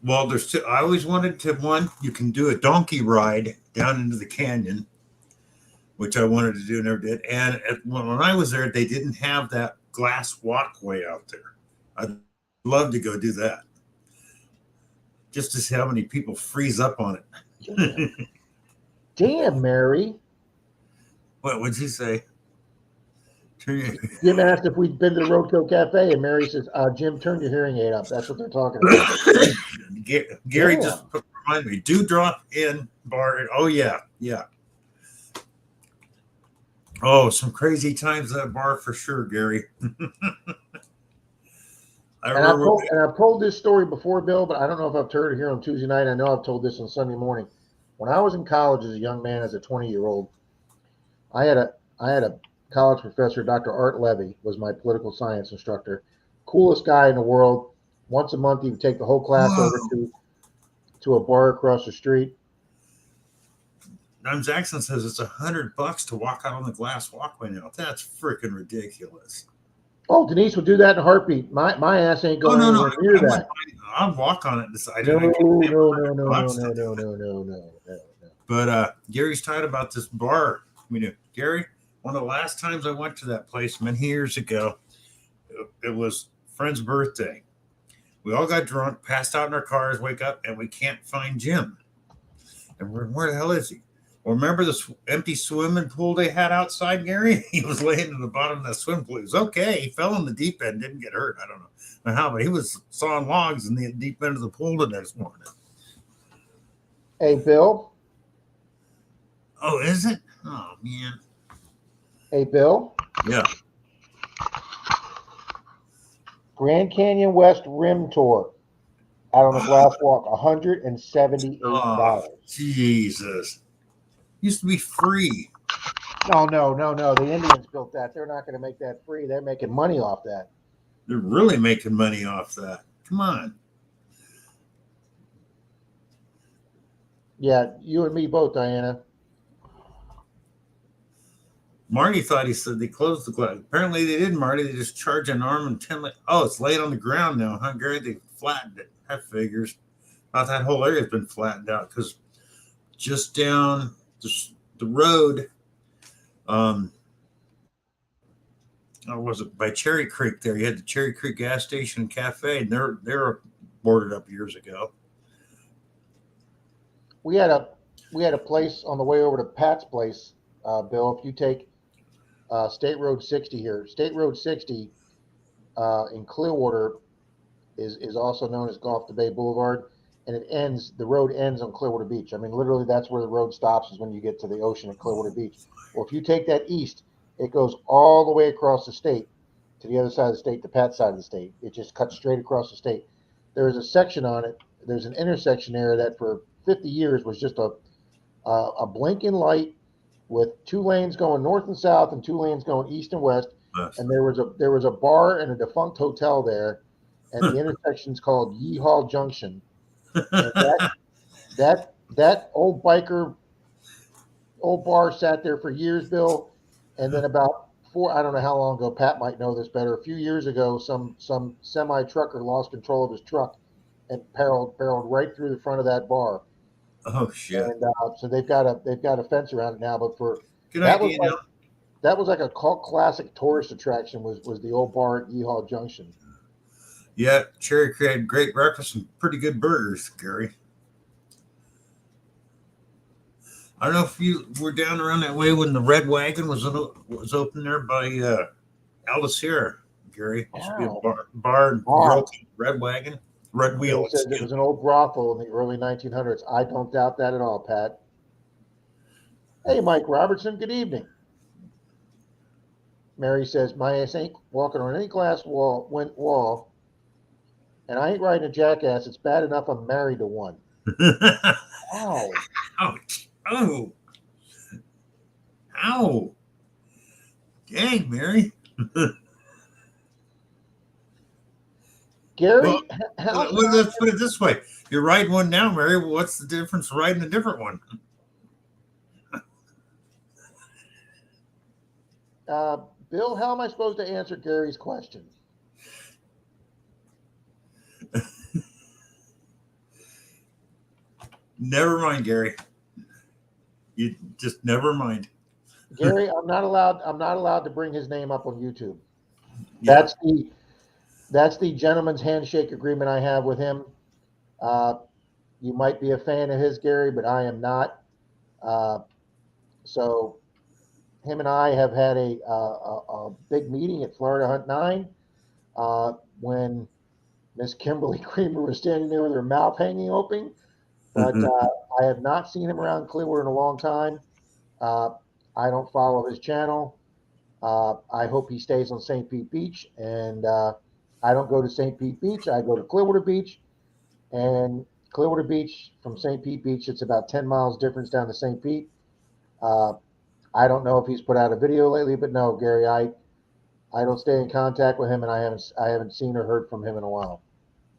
Well, I always wanted you can do a donkey ride down into the canyon, which I wanted to do, never did. And when I was there, they didn't have that glass walkway out there. I'd love to go do that, just to see how many people freeze up on it. Damn, Mary. What would you say? Jim asked if we'd been to the Roadkill Cafe, and Mary says, Jim, turn your hearing aid up. That's what they're talking about. Gary just reminded me. Dewdrop Inn Bar. Oh, yeah. Yeah. Oh, some crazy times at that bar for sure, Gary. I've told this story before, Bill, but I don't know if I've told it here on Tuesday night. I know I've told this on Sunday morning. When I was in college as a young man, as a 20-year-old, I had a college professor, Dr. Art Levy, was my political science instructor. Coolest guy in the world. Once a month, he would take the whole class over to a bar across the street. Don Jackson says it's $100 to walk out on the glass walkway now. That's freaking ridiculous. Oh, Denise would do that in a heartbeat. My ass ain't going anywhere near that. I'll walk on it. No. But Gary's tight about this bar. Gary, one of the last times I went to that place many years ago, it was a friend's birthday. We all got drunk, passed out in our cars, wake up, and we can't find Jim. And where the hell is he? Well, remember the empty swimming pool they had outside, Gary? He was laying at the bottom of that swimming pool. He was okay. He fell in the deep end, didn't get hurt. I don't know how, but he was sawing logs in the deep end of the pool the next morning. Hey, Bill. Oh, is it? Oh, man. Hey, Bill. Yeah. Grand Canyon West Rim Tour out on the glass walk, $178. Oh, Jesus. Used to be free. No. The Indians built that. They're not going to make that free. They're making money off that. They're really making money off that. Come on. Yeah, you and me both, Diana. Marty thought he said they closed the glass. Apparently they didn't, Marty. They just charge an arm and 10. Oh, it's laid on the ground now, huh, Gary? They flattened it. That figures. About that whole area has been flattened out because just down the road, was it by Cherry Creek there? You had the Cherry Creek gas station and cafe, and they're boarded up years ago. We had a place on the way over to Pat's place, Bill. If you take State Road 60 here, State Road 60 in Clearwater is also known as Gulf to Bay Boulevard, and the road ends on Clearwater Beach. I mean, literally, that's where the road stops is when you get to the ocean at Clearwater Beach. Well, if you take that east, it goes all the way across the state to the other side of the state, the Pat side of the state. It just cuts straight across the state. There's a section on it. There's an intersection there that for 50 years was just a blinking light with 2 lanes going north and south and 2 lanes going east and west. Yes. And there was a bar and a defunct hotel there, and the intersection's called Yeehaw Junction. And that old bar sat there for years, Bill. And then about I don't know how long ago, Pat might know this better. A few years ago, some semi trucker lost control of his truck and barreled right through the front of that bar. Oh shit! And so they've got a fence around it now. But for Good that idea. that was like a cult classic tourist attraction. Was the old bar at Yeehaw Junction. Yeah, Cherry Creek had great breakfast and pretty good burgers, Gary. I don't know if you were down around that way when the Red Wagon was open there by Aldecir, Gary. Used to be a bar and grill, Red Wagon, Red Wheel. It says it was an old brothel in the early 1900s. I don't doubt that at all, Pat. Hey, Mike Robertson, good evening. Mary says, my ass ain't walking on any glass wall, and I ain't riding a jackass. It's bad enough I'm married to one. Ow. Ouch. Oh. Ow. Dang, Mary. Gary, well, let's put it this way. You're riding one now, Mary. Well, what's the difference riding a different one? Bill, how am I supposed to answer Gary's question? Never mind, Gary. You just never mind. Gary, I'm not allowed to bring his name up on YouTube. Yeah. That's the gentleman's handshake agreement I have with him. You might be a fan of his, Gary, but I am not. So him and I have had a big meeting at Florida Hunt 9 when Miss Kimberly Creamer was standing there with her mouth hanging open. But I have not seen him around Clearwater in a long time. I don't follow his channel. I hope he stays on St. Pete Beach. And I don't go to St. Pete Beach. I go to Clearwater Beach. And Clearwater Beach from St. Pete Beach, it's about 10 miles difference down to St. Pete. I don't know if he's put out a video lately, but no, Gary, I don't stay in contact with him, and I haven't seen or heard from him in a while.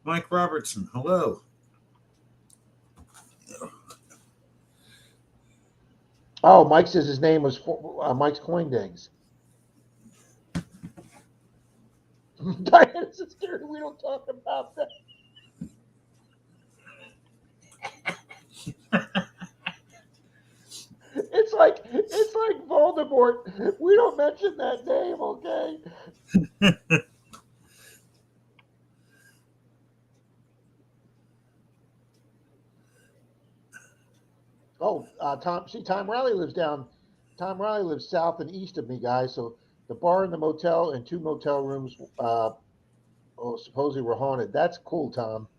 Mike Robertson, hello. Oh, Mike says his name was Mike's Coindigs. Diana says, Gary, we don't talk about that. It's like Voldemort. We don't mention that name, okay? Oh, Tom Riley lives down. Tom Riley lives south and east of me, guys. So the bar and the motel and 2 motel rooms, supposedly were haunted. That's cool, Tom.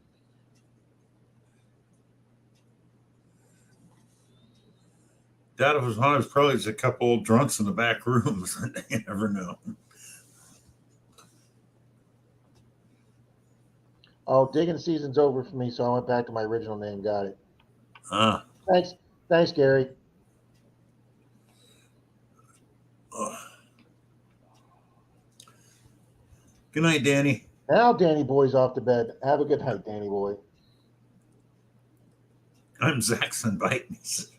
Doubt if it was haunted, probably just a couple old drunks in the back rooms. You never know. Oh, digging season's over for me, so I went back to my original name. Got it. Thanks, Gary. Good night, Danny. Now Danny Boy's off to bed. Have a good night, Danny Boy. I'm Zaxxon Bites.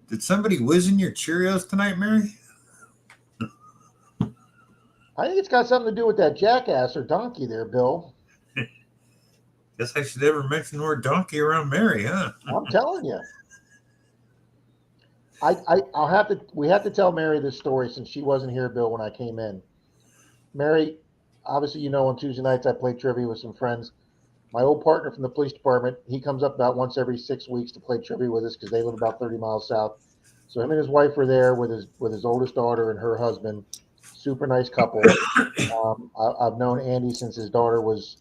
Did somebody whiz in your Cheerios tonight, Mary? I think it's got something to do with that jackass or donkey there, Bill. Guess I should never mention the word donkey around Mary, huh? I'm telling you. We have to tell Mary this story since she wasn't here, Bill, when I came in. Mary, obviously, on Tuesday nights I play trivia with some friends. My old partner from the police department, he comes up about once every 6 weeks to play trivia with us because they live about 30 miles south. So him and his wife were there with his oldest daughter and her husband. Super nice couple. I've known Andy since his daughter was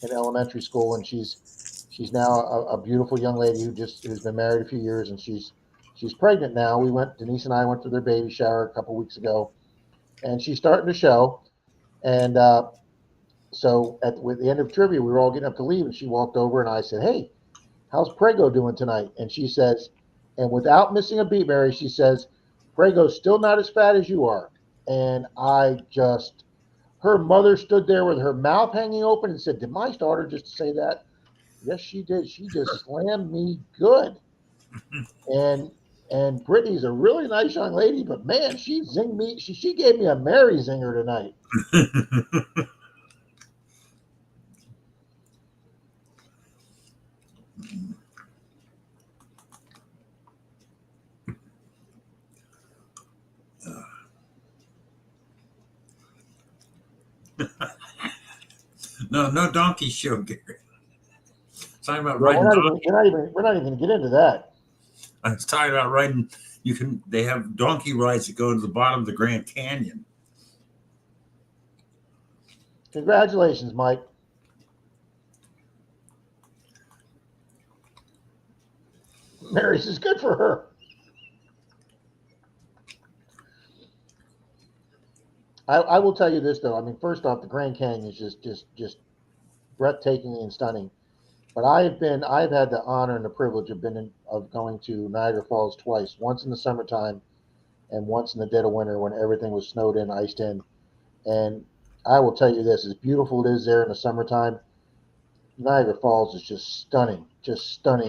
in elementary school, and she's now a beautiful young lady who's been married a few years, and she's pregnant now. Denise and I went to their baby shower a couple weeks ago, and she's starting to show. And so with the end of trivia, we were all getting up to leave, and she walked over, and I said, "Hey, how's Prego doing tonight?" And she says, and without missing a beat, Mary, she says, "Prego's still not as fat as you are." And her mother stood there with her mouth hanging open and said, "Did my daughter just say that?" Yes, she did. She just slammed me good. And Brittany's a really nice young lady, but man, she zinged me. She gave me a Mary zinger tonight. No donkey show, Gary. Talking about Well, riding donkey. we're not even going to get into that. I was talking about riding. They have donkey rides that go to the bottom of the Grand Canyon. Congratulations, Mike. Mary's is good for her. I will tell you this though. I mean, first off, the Grand Canyon is just breathtakingly and stunning. But I've had the honor and the privilege of going to Niagara Falls twice. Once in the summertime, and once in the dead of winter when everything was snowed in, iced in. And I will tell you this: as beautiful it is there in the summertime, Niagara Falls is just stunning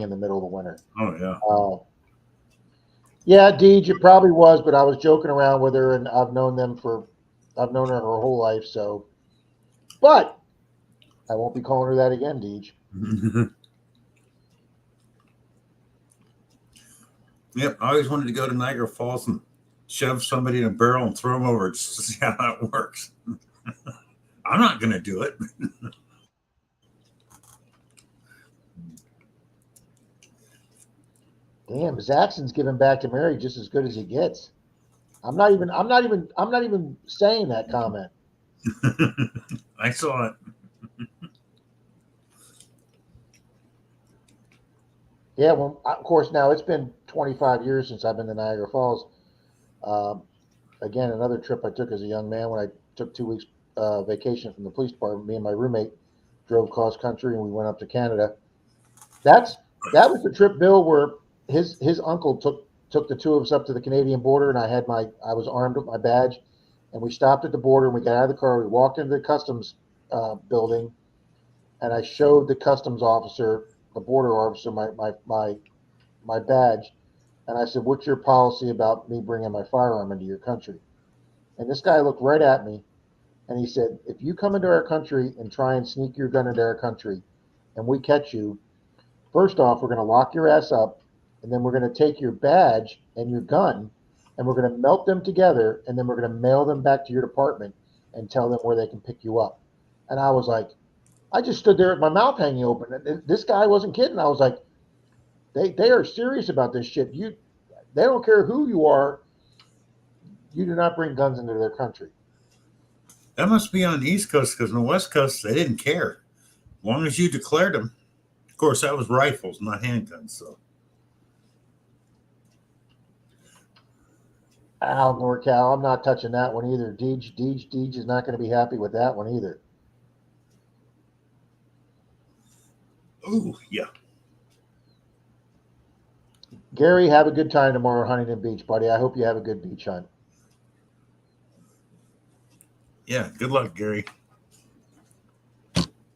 in the middle of the winter. Oh yeah. Yeah, Deej, it probably was, but I was joking around with her, and I've known her whole life. So, but I won't be calling her that again, Deej. Yep, I always wanted to go to Niagara Falls and shove somebody in a barrel and throw them over just to see how that works. I'm not going to do it. Damn, Zaxxon's giving back to Mary just as good as he gets. I'm not even saying that comment. I saw it. Yeah, well, of course, now it's been 25 years since I've been to Niagara Falls. Again, another trip I took as a young man when I took 2 weeks vacation from the police department. Me and my roommate drove cross country and we went up to Canada. That was the trip, Bill, where his uncle took the two of us up to the Canadian border, and I was armed with my badge, and we stopped at the border and we got out of the car. We walked into the customs building, and I showed the customs officer, the border officer, my badge, and I said, "What's your policy about me bringing my firearm into your country?" And this guy looked right at me, and he said, "If you come into our country and try and sneak your gun into our country, and we catch you, first off, we're going to lock your ass up, and then we're going to take your badge and your gun, and we're going to melt them together, and then we're going to mail them back to your department and tell them where they can pick you up." And I was like, I just stood there with my mouth hanging open. And this guy wasn't kidding. I was like, they are serious about this shit. They don't care who you are. You do not bring guns into their country. That must be on the East Coast, because on the West Coast, they didn't care. As long as you declared them. Of course, that was rifles, not handguns. So, NorCal, I'm not touching that one either. Deej is not going to be happy with that one either. oh yeah. Gary, have a good time tomorrow, Huntington Beach, buddy. I hope you have a good beach hunt. Yeah, good luck, Gary.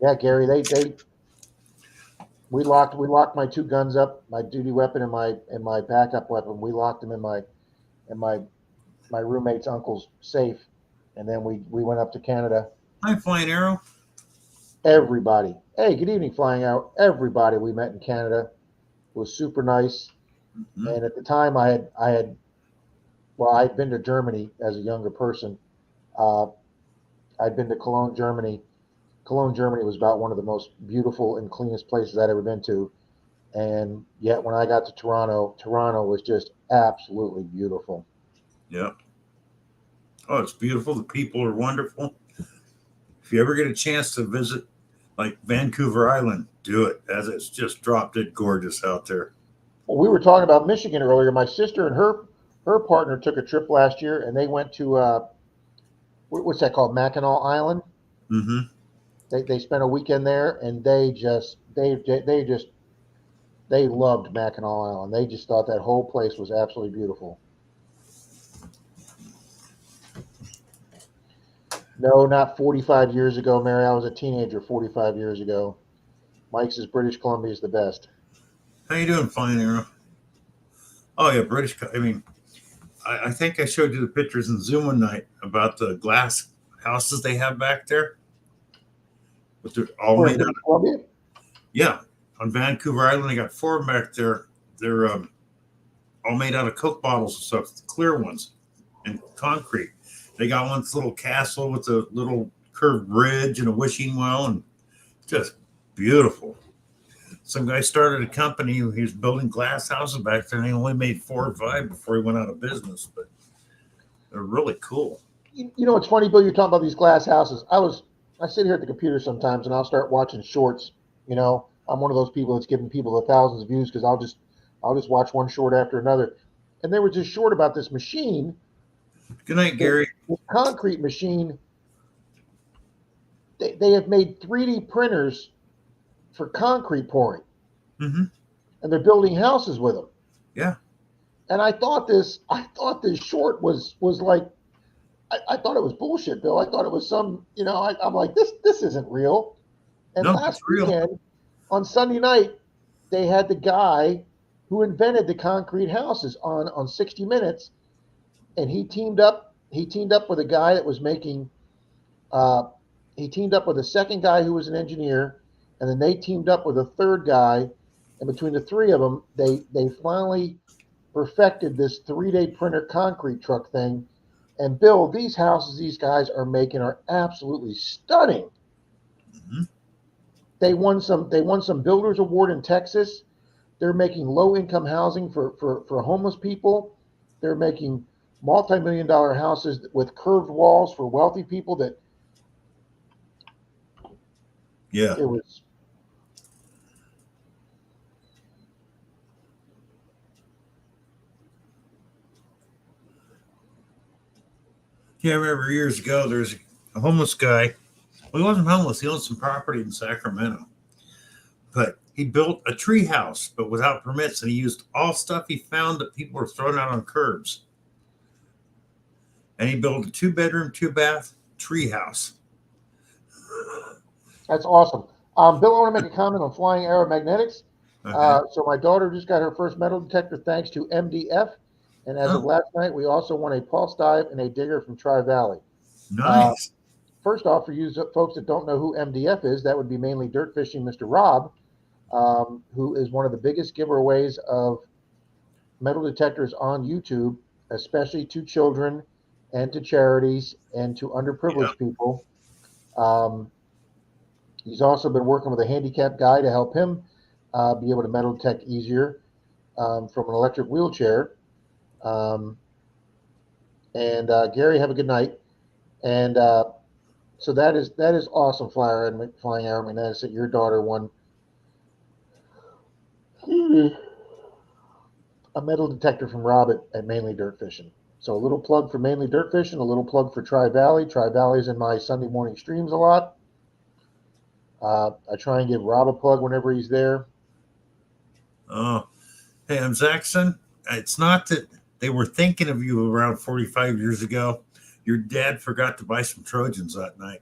Yeah, Gary, we locked my two guns up, my duty weapon and my backup weapon. We locked them in my roommate's uncle's safe, and then we went up to Canada. Hi, Flying Arrow. Everybody, hey, good evening, Flying Out. Everybody we met in Canada was super nice. Mm-hmm. And at the time, I'd been to Germany as a younger person. I'd been to Cologne, Germany. Cologne, Germany was about one of the most beautiful and cleanest places I'd ever been to. And yet, when I got to Toronto, Toronto was just absolutely beautiful. Yeah. Oh, it's beautiful. The people are wonderful. If you ever get a chance to visit like Vancouver Island, do it, as it's just drop dead gorgeous out there. Well, we were talking about Michigan earlier. My sister and her partner took a trip last year, and they went to what's that called, Mackinac Island. Mm-hmm. They spent a weekend there, and they loved Mackinac Island. They just thought that whole place was absolutely beautiful. No, not 45 years ago, Mary. I was a teenager 45 years ago. Mike's is British Columbia is the best. How you doing, Fine Arrow? Oh yeah, I mean, I think I showed you the pictures in Zoom one night about the glass houses they have back there. But they're all We're in made out. British Columbia? Yeah, on Vancouver Island, they got four back there. They're all made out of Coke bottles and stuff, clear ones, and concrete. They got one little castle with a little curved bridge and a wishing well, and just beautiful. Some guy started a company. He was building glass houses back there, and he only made 4 or 5 before he went out of business. But they're really cool. You know, it's funny, Bill, you're talking about these glass houses. I sit here at the computer sometimes and I'll start watching shorts. You know, I'm one of those people that's giving people the thousands of views because I'll just watch one short after another. And there was this short about this machine, Good night, Gary. this concrete machine. They have made 3D printers for concrete pouring, Mm-hmm. and they're building houses with them. Yeah. And I thought this short was like, I thought it was bullshit, Bill. I thought it was some, you know, I'm like, this isn't real. And No, last it's real. weekend on Sunday night, they had the guy who invented the concrete houses on 60 Minutes, and he teamed up with a guy that was making. He teamed up with a second guy who was an engineer, and then they teamed up with a third guy, and between the three of them, they finally perfected this 3D printer concrete truck thing. And Bill, these houses these guys are making are absolutely stunning. Mm-hmm. They won some builders award in Texas. They're making low income housing for homeless people. They're making multi-million-dollar houses with curved walls for wealthy people. That Yeah. it was. Yeah, I remember years ago, there's a homeless guy. Well, he wasn't homeless. He owned some property in Sacramento. But he built a tree house, but without permits. And he used all stuff he found that people were throwing out on curbs. And he built a 2-bedroom, 2-bath tree house. That's awesome. Bill, I want to make a comment on Flying Arrow Magnetics. Okay. So my daughter just got her first metal detector thanks to MDF. And as of last night, we also won a pulse dive and a digger from Tri Valley. Nice. First off, for you folks that don't know who MDF is, that would be mainly Dirt Fishing Mr. Rob, who is one of the biggest giveaways of metal detectors on YouTube, especially to children and to charities and to underprivileged people. He's also been working with a handicapped guy to help him be able to metal detect easier from an electric wheelchair. And Gary, have a good night. And so that is awesome, Flying Arrow Magnetics, that your daughter won a metal detector from Rob at Mainly Dirt Fishing. So a little plug for Mainly Dirt Fishing, a little plug for Tri Valley. Tri Valley's in my Sunday morning streams a lot. I try and give Rob a plug whenever he's there. Oh, hey, I'm Zaxxon. It's not that they were thinking of you around 45 years ago. Your dad forgot to buy some Trojans that night.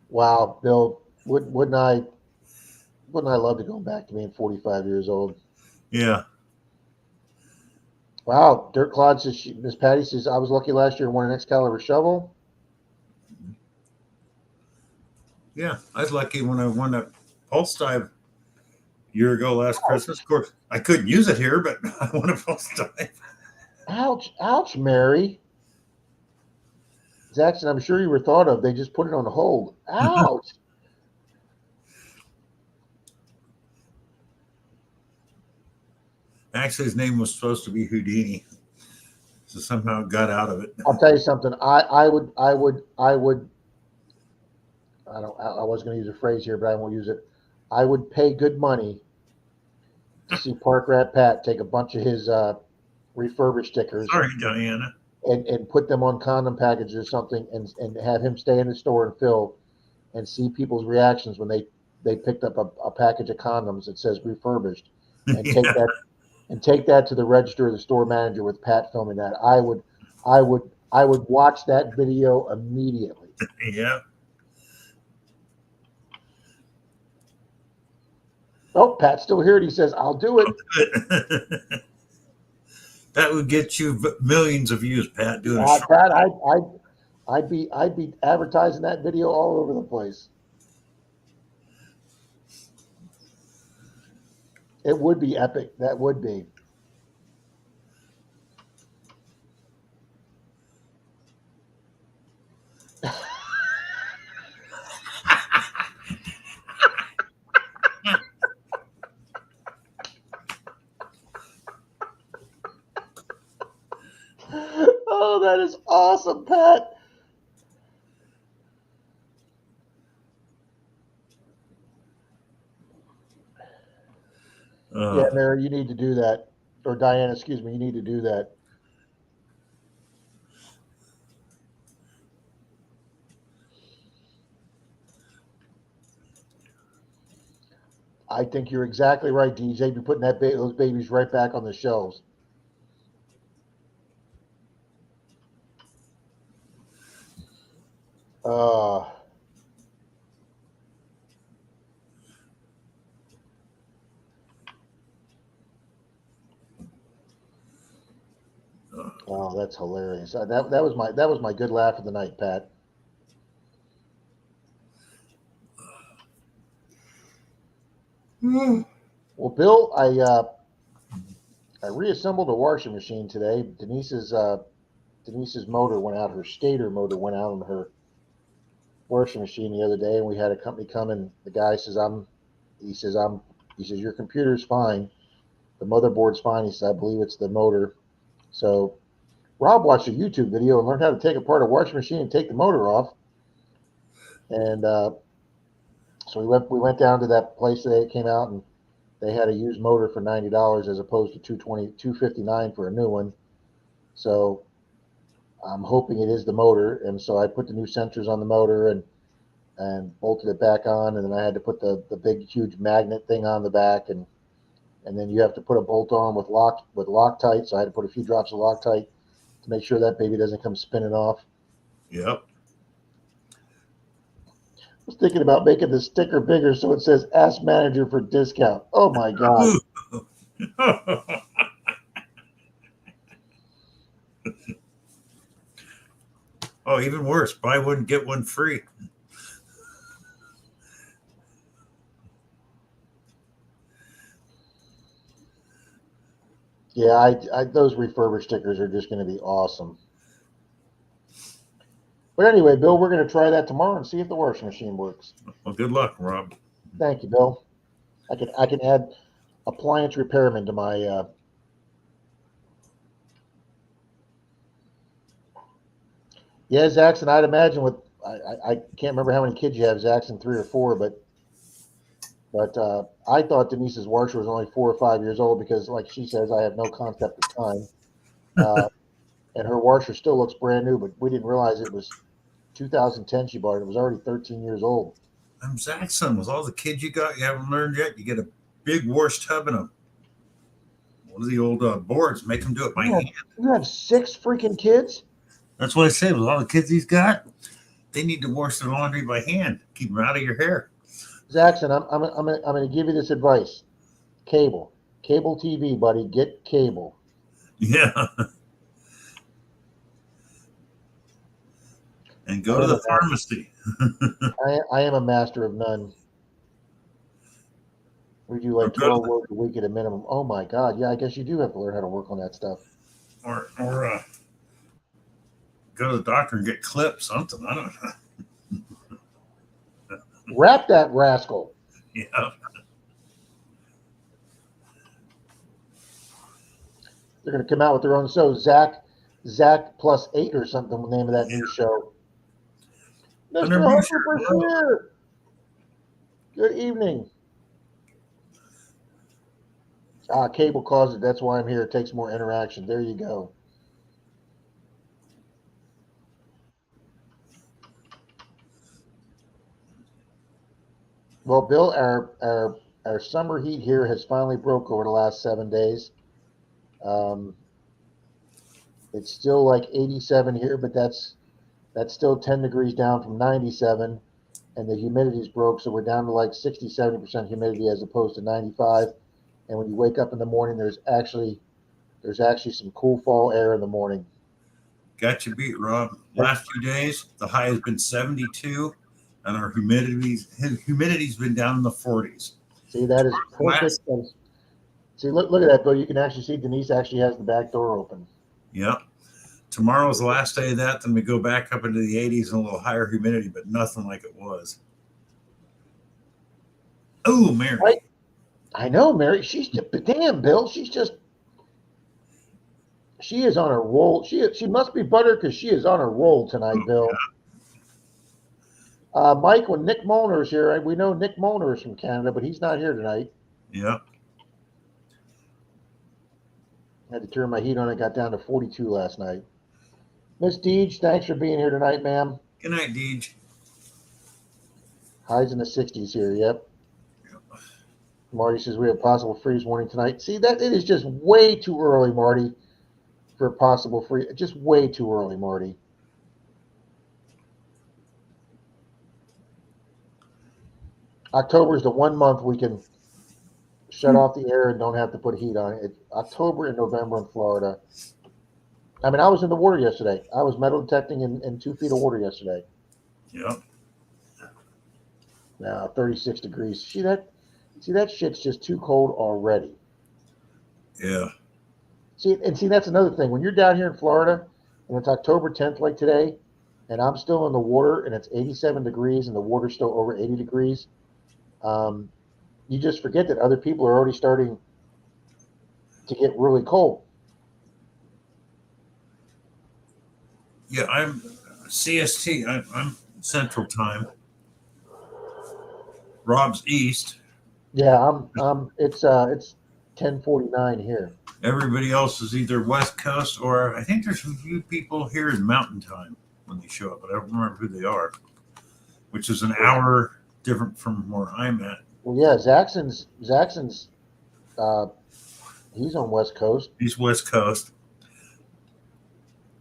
Wow, Bill, wouldn't I love to go back to being 45 years old? Yeah. Wow, Dirt Clod says, Miss Patty says, I was lucky last year and won an Excalibur shovel. Yeah, I was lucky when I won a pulse dive a year ago last Christmas. Of course, I couldn't use it here, but I won a pulse dive. Ouch, Mary. Jackson, I'm sure you were thought of. They just put it on hold. Ouch. Actually, his name was supposed to be Houdini, so somehow it got out of it. I'll tell you something. I would. I was going to use a phrase here, but I won't use it. I would pay good money to see Park Rat Pat take a bunch of his refurbished stickers Sorry, Diana. and put them on condom packages or something, and have him stay in the store and fill, and see people's reactions when they picked up a package of condoms that says refurbished, and take Yeah. that and take that to the register of the store manager with Pat filming that. I would watch that video immediately. Yeah. Oh, Pat's still here. And he says, "I'll do it." That would get you millions of views, Pat. Doing a short. Pat, I'd be advertising that video all over the place. It would be epic. That would be. Oh, that is awesome, Pat. Yeah, Mary, you need to do that. Or Diana, excuse me, you need to do that. I think you're exactly right, DJ. Be putting those babies right back on the shelves. Uh, oh, that's hilarious. That was my good laugh of the night, Pat. Well, Bill, I reassembled a washing machine today. Denise's motor went out. Her stator motor went out on her washing machine the other day, and we had a company come, and the guy says, he says, your computer's fine. The motherboard's fine. He says, I believe it's the motor. So Rob watched a YouTube video and learned how to take apart a washing machine and take the motor off. And so we went down to that place today. It came out, and they had a used motor for $90 as opposed to $259 for a new one. So I'm hoping it is the motor. And so I put the new sensors on the motor and bolted it back on. And then I had to put the big, huge magnet thing on the back. And then you have to put a bolt on with Loctite. So I had to put a few drops of Loctite to make sure that baby doesn't come spinning off. Yep. I was thinking about making the sticker bigger so it says "Ask Manager for discount." Oh my God. Oh, even worse. Buy one, get one free. Yeah, those refurbished stickers are just going to be awesome. But anyway, Bill, we're going to try that tomorrow and see if the washing machine works. Well, good luck, Rob. Thank you, Bill. I can add appliance repairman to my. Yeah, Zaxxon, I'd imagine with I can't remember how many kids you have, Zaxxon, 3 or 4, but I thought Denise's washer was only 4 or 5 years old because, like she says, I have no concept of time. And her washer still looks brand new, but we didn't realize it was 2010 she bought it. It was already 13 years old. I'm Zaxxon. With all the kids you got, you haven't learned yet. You get a big wash tub and one of the old boards. Make them do it by hand. You have 6 freaking kids? That's what I say. With all the kids he's got, they need to wash their laundry by hand. Keep them out of your hair. Zaxxon, I'm going to give you this advice. Cable TV, buddy. Get cable. Yeah. And go to the pharmacy. I am a master of none. We do like 12 words a week at a minimum. Oh my God. Yeah, I guess you do have to learn how to work on that stuff. Or go to the doctor and get clipped, something. I don't know. Wrap that rascal. Yeah. They're going to come out with their own show, Zach plus 8 or something. The name of that new show. Mr. Hunter Hunter Boucher, hello. Bashir. Good evening. Cable caused it. That's why I'm here. It takes more interaction. There you go. Well, Bill, our summer heat here has finally broke over the last 7 days. It's still like 87 here, but that's still 10 degrees down from 97, and the humidity's broke, so we're down to like 60-70% humidity as opposed to 95. And when you wake up in the morning, there's actually some cool fall air in the morning. Got you beat, Rob. Last 2 days, the high has been 72, and our humidity's been down in the 40s. See, that is perfect. See, look at that, Bill. You can actually see Denise actually has the back door open. Yep. Tomorrow's the last day of that. Then we go back up into the 80s and a little higher humidity, but nothing like it was. Oh, Mary. Right. I know, Mary. Damn, Bill. She is on a roll. She must be buttered because she is on a roll tonight, Bill. Yeah. Mike, when Nick Molnar is here, we know Nick Molnar is from Canada, but he's not here tonight. Yep. I had to turn my heat on. It got down to 42 last night. Miss Deej, thanks for being here tonight, ma'am. Good night, Deej. Highs in the 60s here. Yep. Marty says we have possible freeze warning tonight. See, that it is just way too early, Marty, for a possible freeze. Just way too early, Marty. October is the 1 month we can shut off the air and don't have to put heat on it. It's October and November in Florida. I mean, I was in the water yesterday. I was metal detecting in 2 feet of water yesterday. Yep. Now 36 degrees. See that shit's just too cold already. Yeah. See, that's another thing. When you're down here in Florida and it's October 10th like today, and I'm still in the water and it's 87 degrees and the water's still over 80 degrees, you just forget that other people are already starting to get really cold. Yeah, I'm CST. I'm Central Time. Rob's East. Yeah, it's 10:49 here. Everybody else is either West Coast or I think there's a few people here in Mountain Time when they show up, but I don't remember who they are, which is an hour different from where I'm at. Well, yeah, Zaxxon's he's on West Coast. He's West Coast.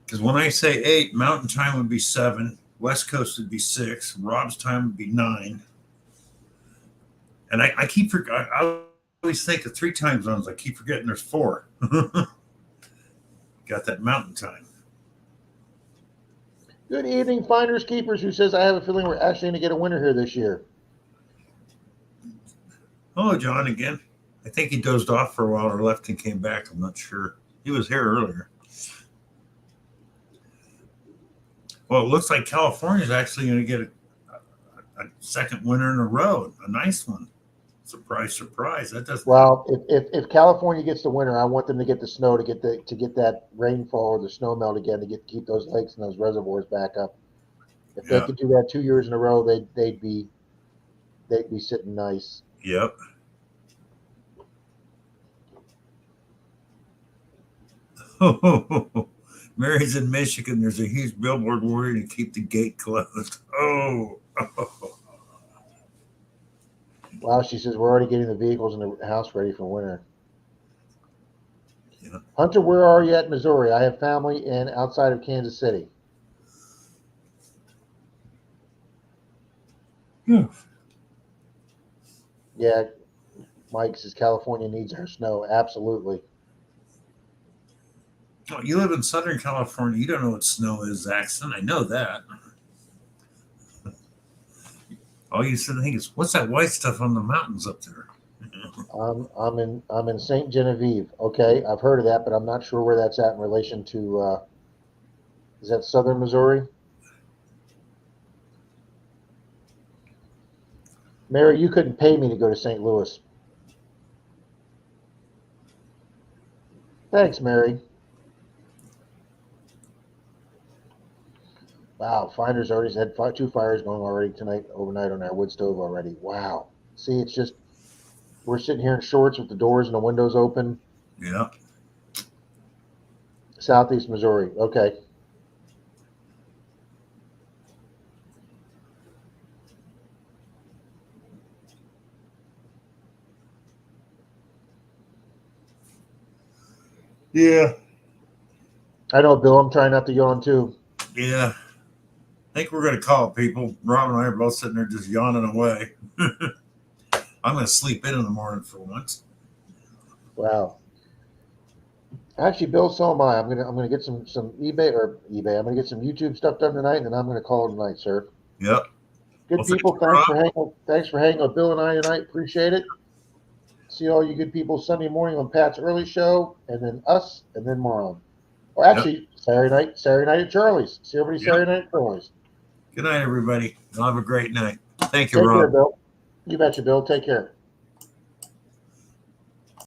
Because when I say 8, Mountain Time would be 7, West Coast would be 6, Rob's time would be 9. And I always think of 3 time zones. I keep forgetting there's 4. Got that Mountain Time. Good evening, Finders Keepers, who says, I have a feeling we're actually going to get a winner here this year. Hello, John, again. I think he dozed off for a while or left and came back. I'm not sure. He was here earlier. Well, it looks like California is actually going to get a second winner in a row, a nice one. Surprise, surprise. That doesn't. Well, if California gets the winner, I want them to get the snow to get that rainfall or the snow melt again to keep those lakes and those reservoirs back up. If they could do that 2 years in a row, they'd be sitting nice. Yep. Mary's in Michigan. There's a huge billboard warning to keep the gate closed. Oh. Wow, she says we're already getting the vehicles in the house ready for winter. Yeah. Hunter, where are you at Missouri? I have family outside of Kansas City. Yeah. Yeah, Mike says California needs our snow. Absolutely. Oh, you live in Southern California. You don't know what snow is, Zaxxon. I know that. All you said think is, what's that white stuff on the mountains up there? I'm in Saint Genevieve. Okay, I've heard of that, but I'm not sure where that's at in relation to Is that southern Missouri? Mary, you couldn't pay me to go to St. Louis. Thanks, Mary. Wow, Finders already had 2 fires going already tonight, overnight on our wood stove already. Wow. See, it's just, we're sitting here in shorts with the doors and the windows open. Yeah. Southeast Missouri. Okay. Yeah. I know, Bill. I'm trying not to yawn too. Yeah. I think we're going to call it, people. Rob and I are both sitting there just yawning away. I'm going to sleep in the morning for once. Wow. Actually, Bill, so am I. I'm gonna get some eBay. I'm gonna get some YouTube stuff done tonight, and then I'm gonna call it a night, sir. Yep. Good Well, people. Thanks for hanging with Bill and I tonight. Appreciate it. See all you good people Sunday morning on Pat's early show, and then us, and then Marlon. Or actually, Saturday night at Charlie's. See everybody Saturday night at Charlie's. Good night, everybody. Y'all have a great night. Thank you, Take Rob. care, Bill. You betcha, Bill. Take care.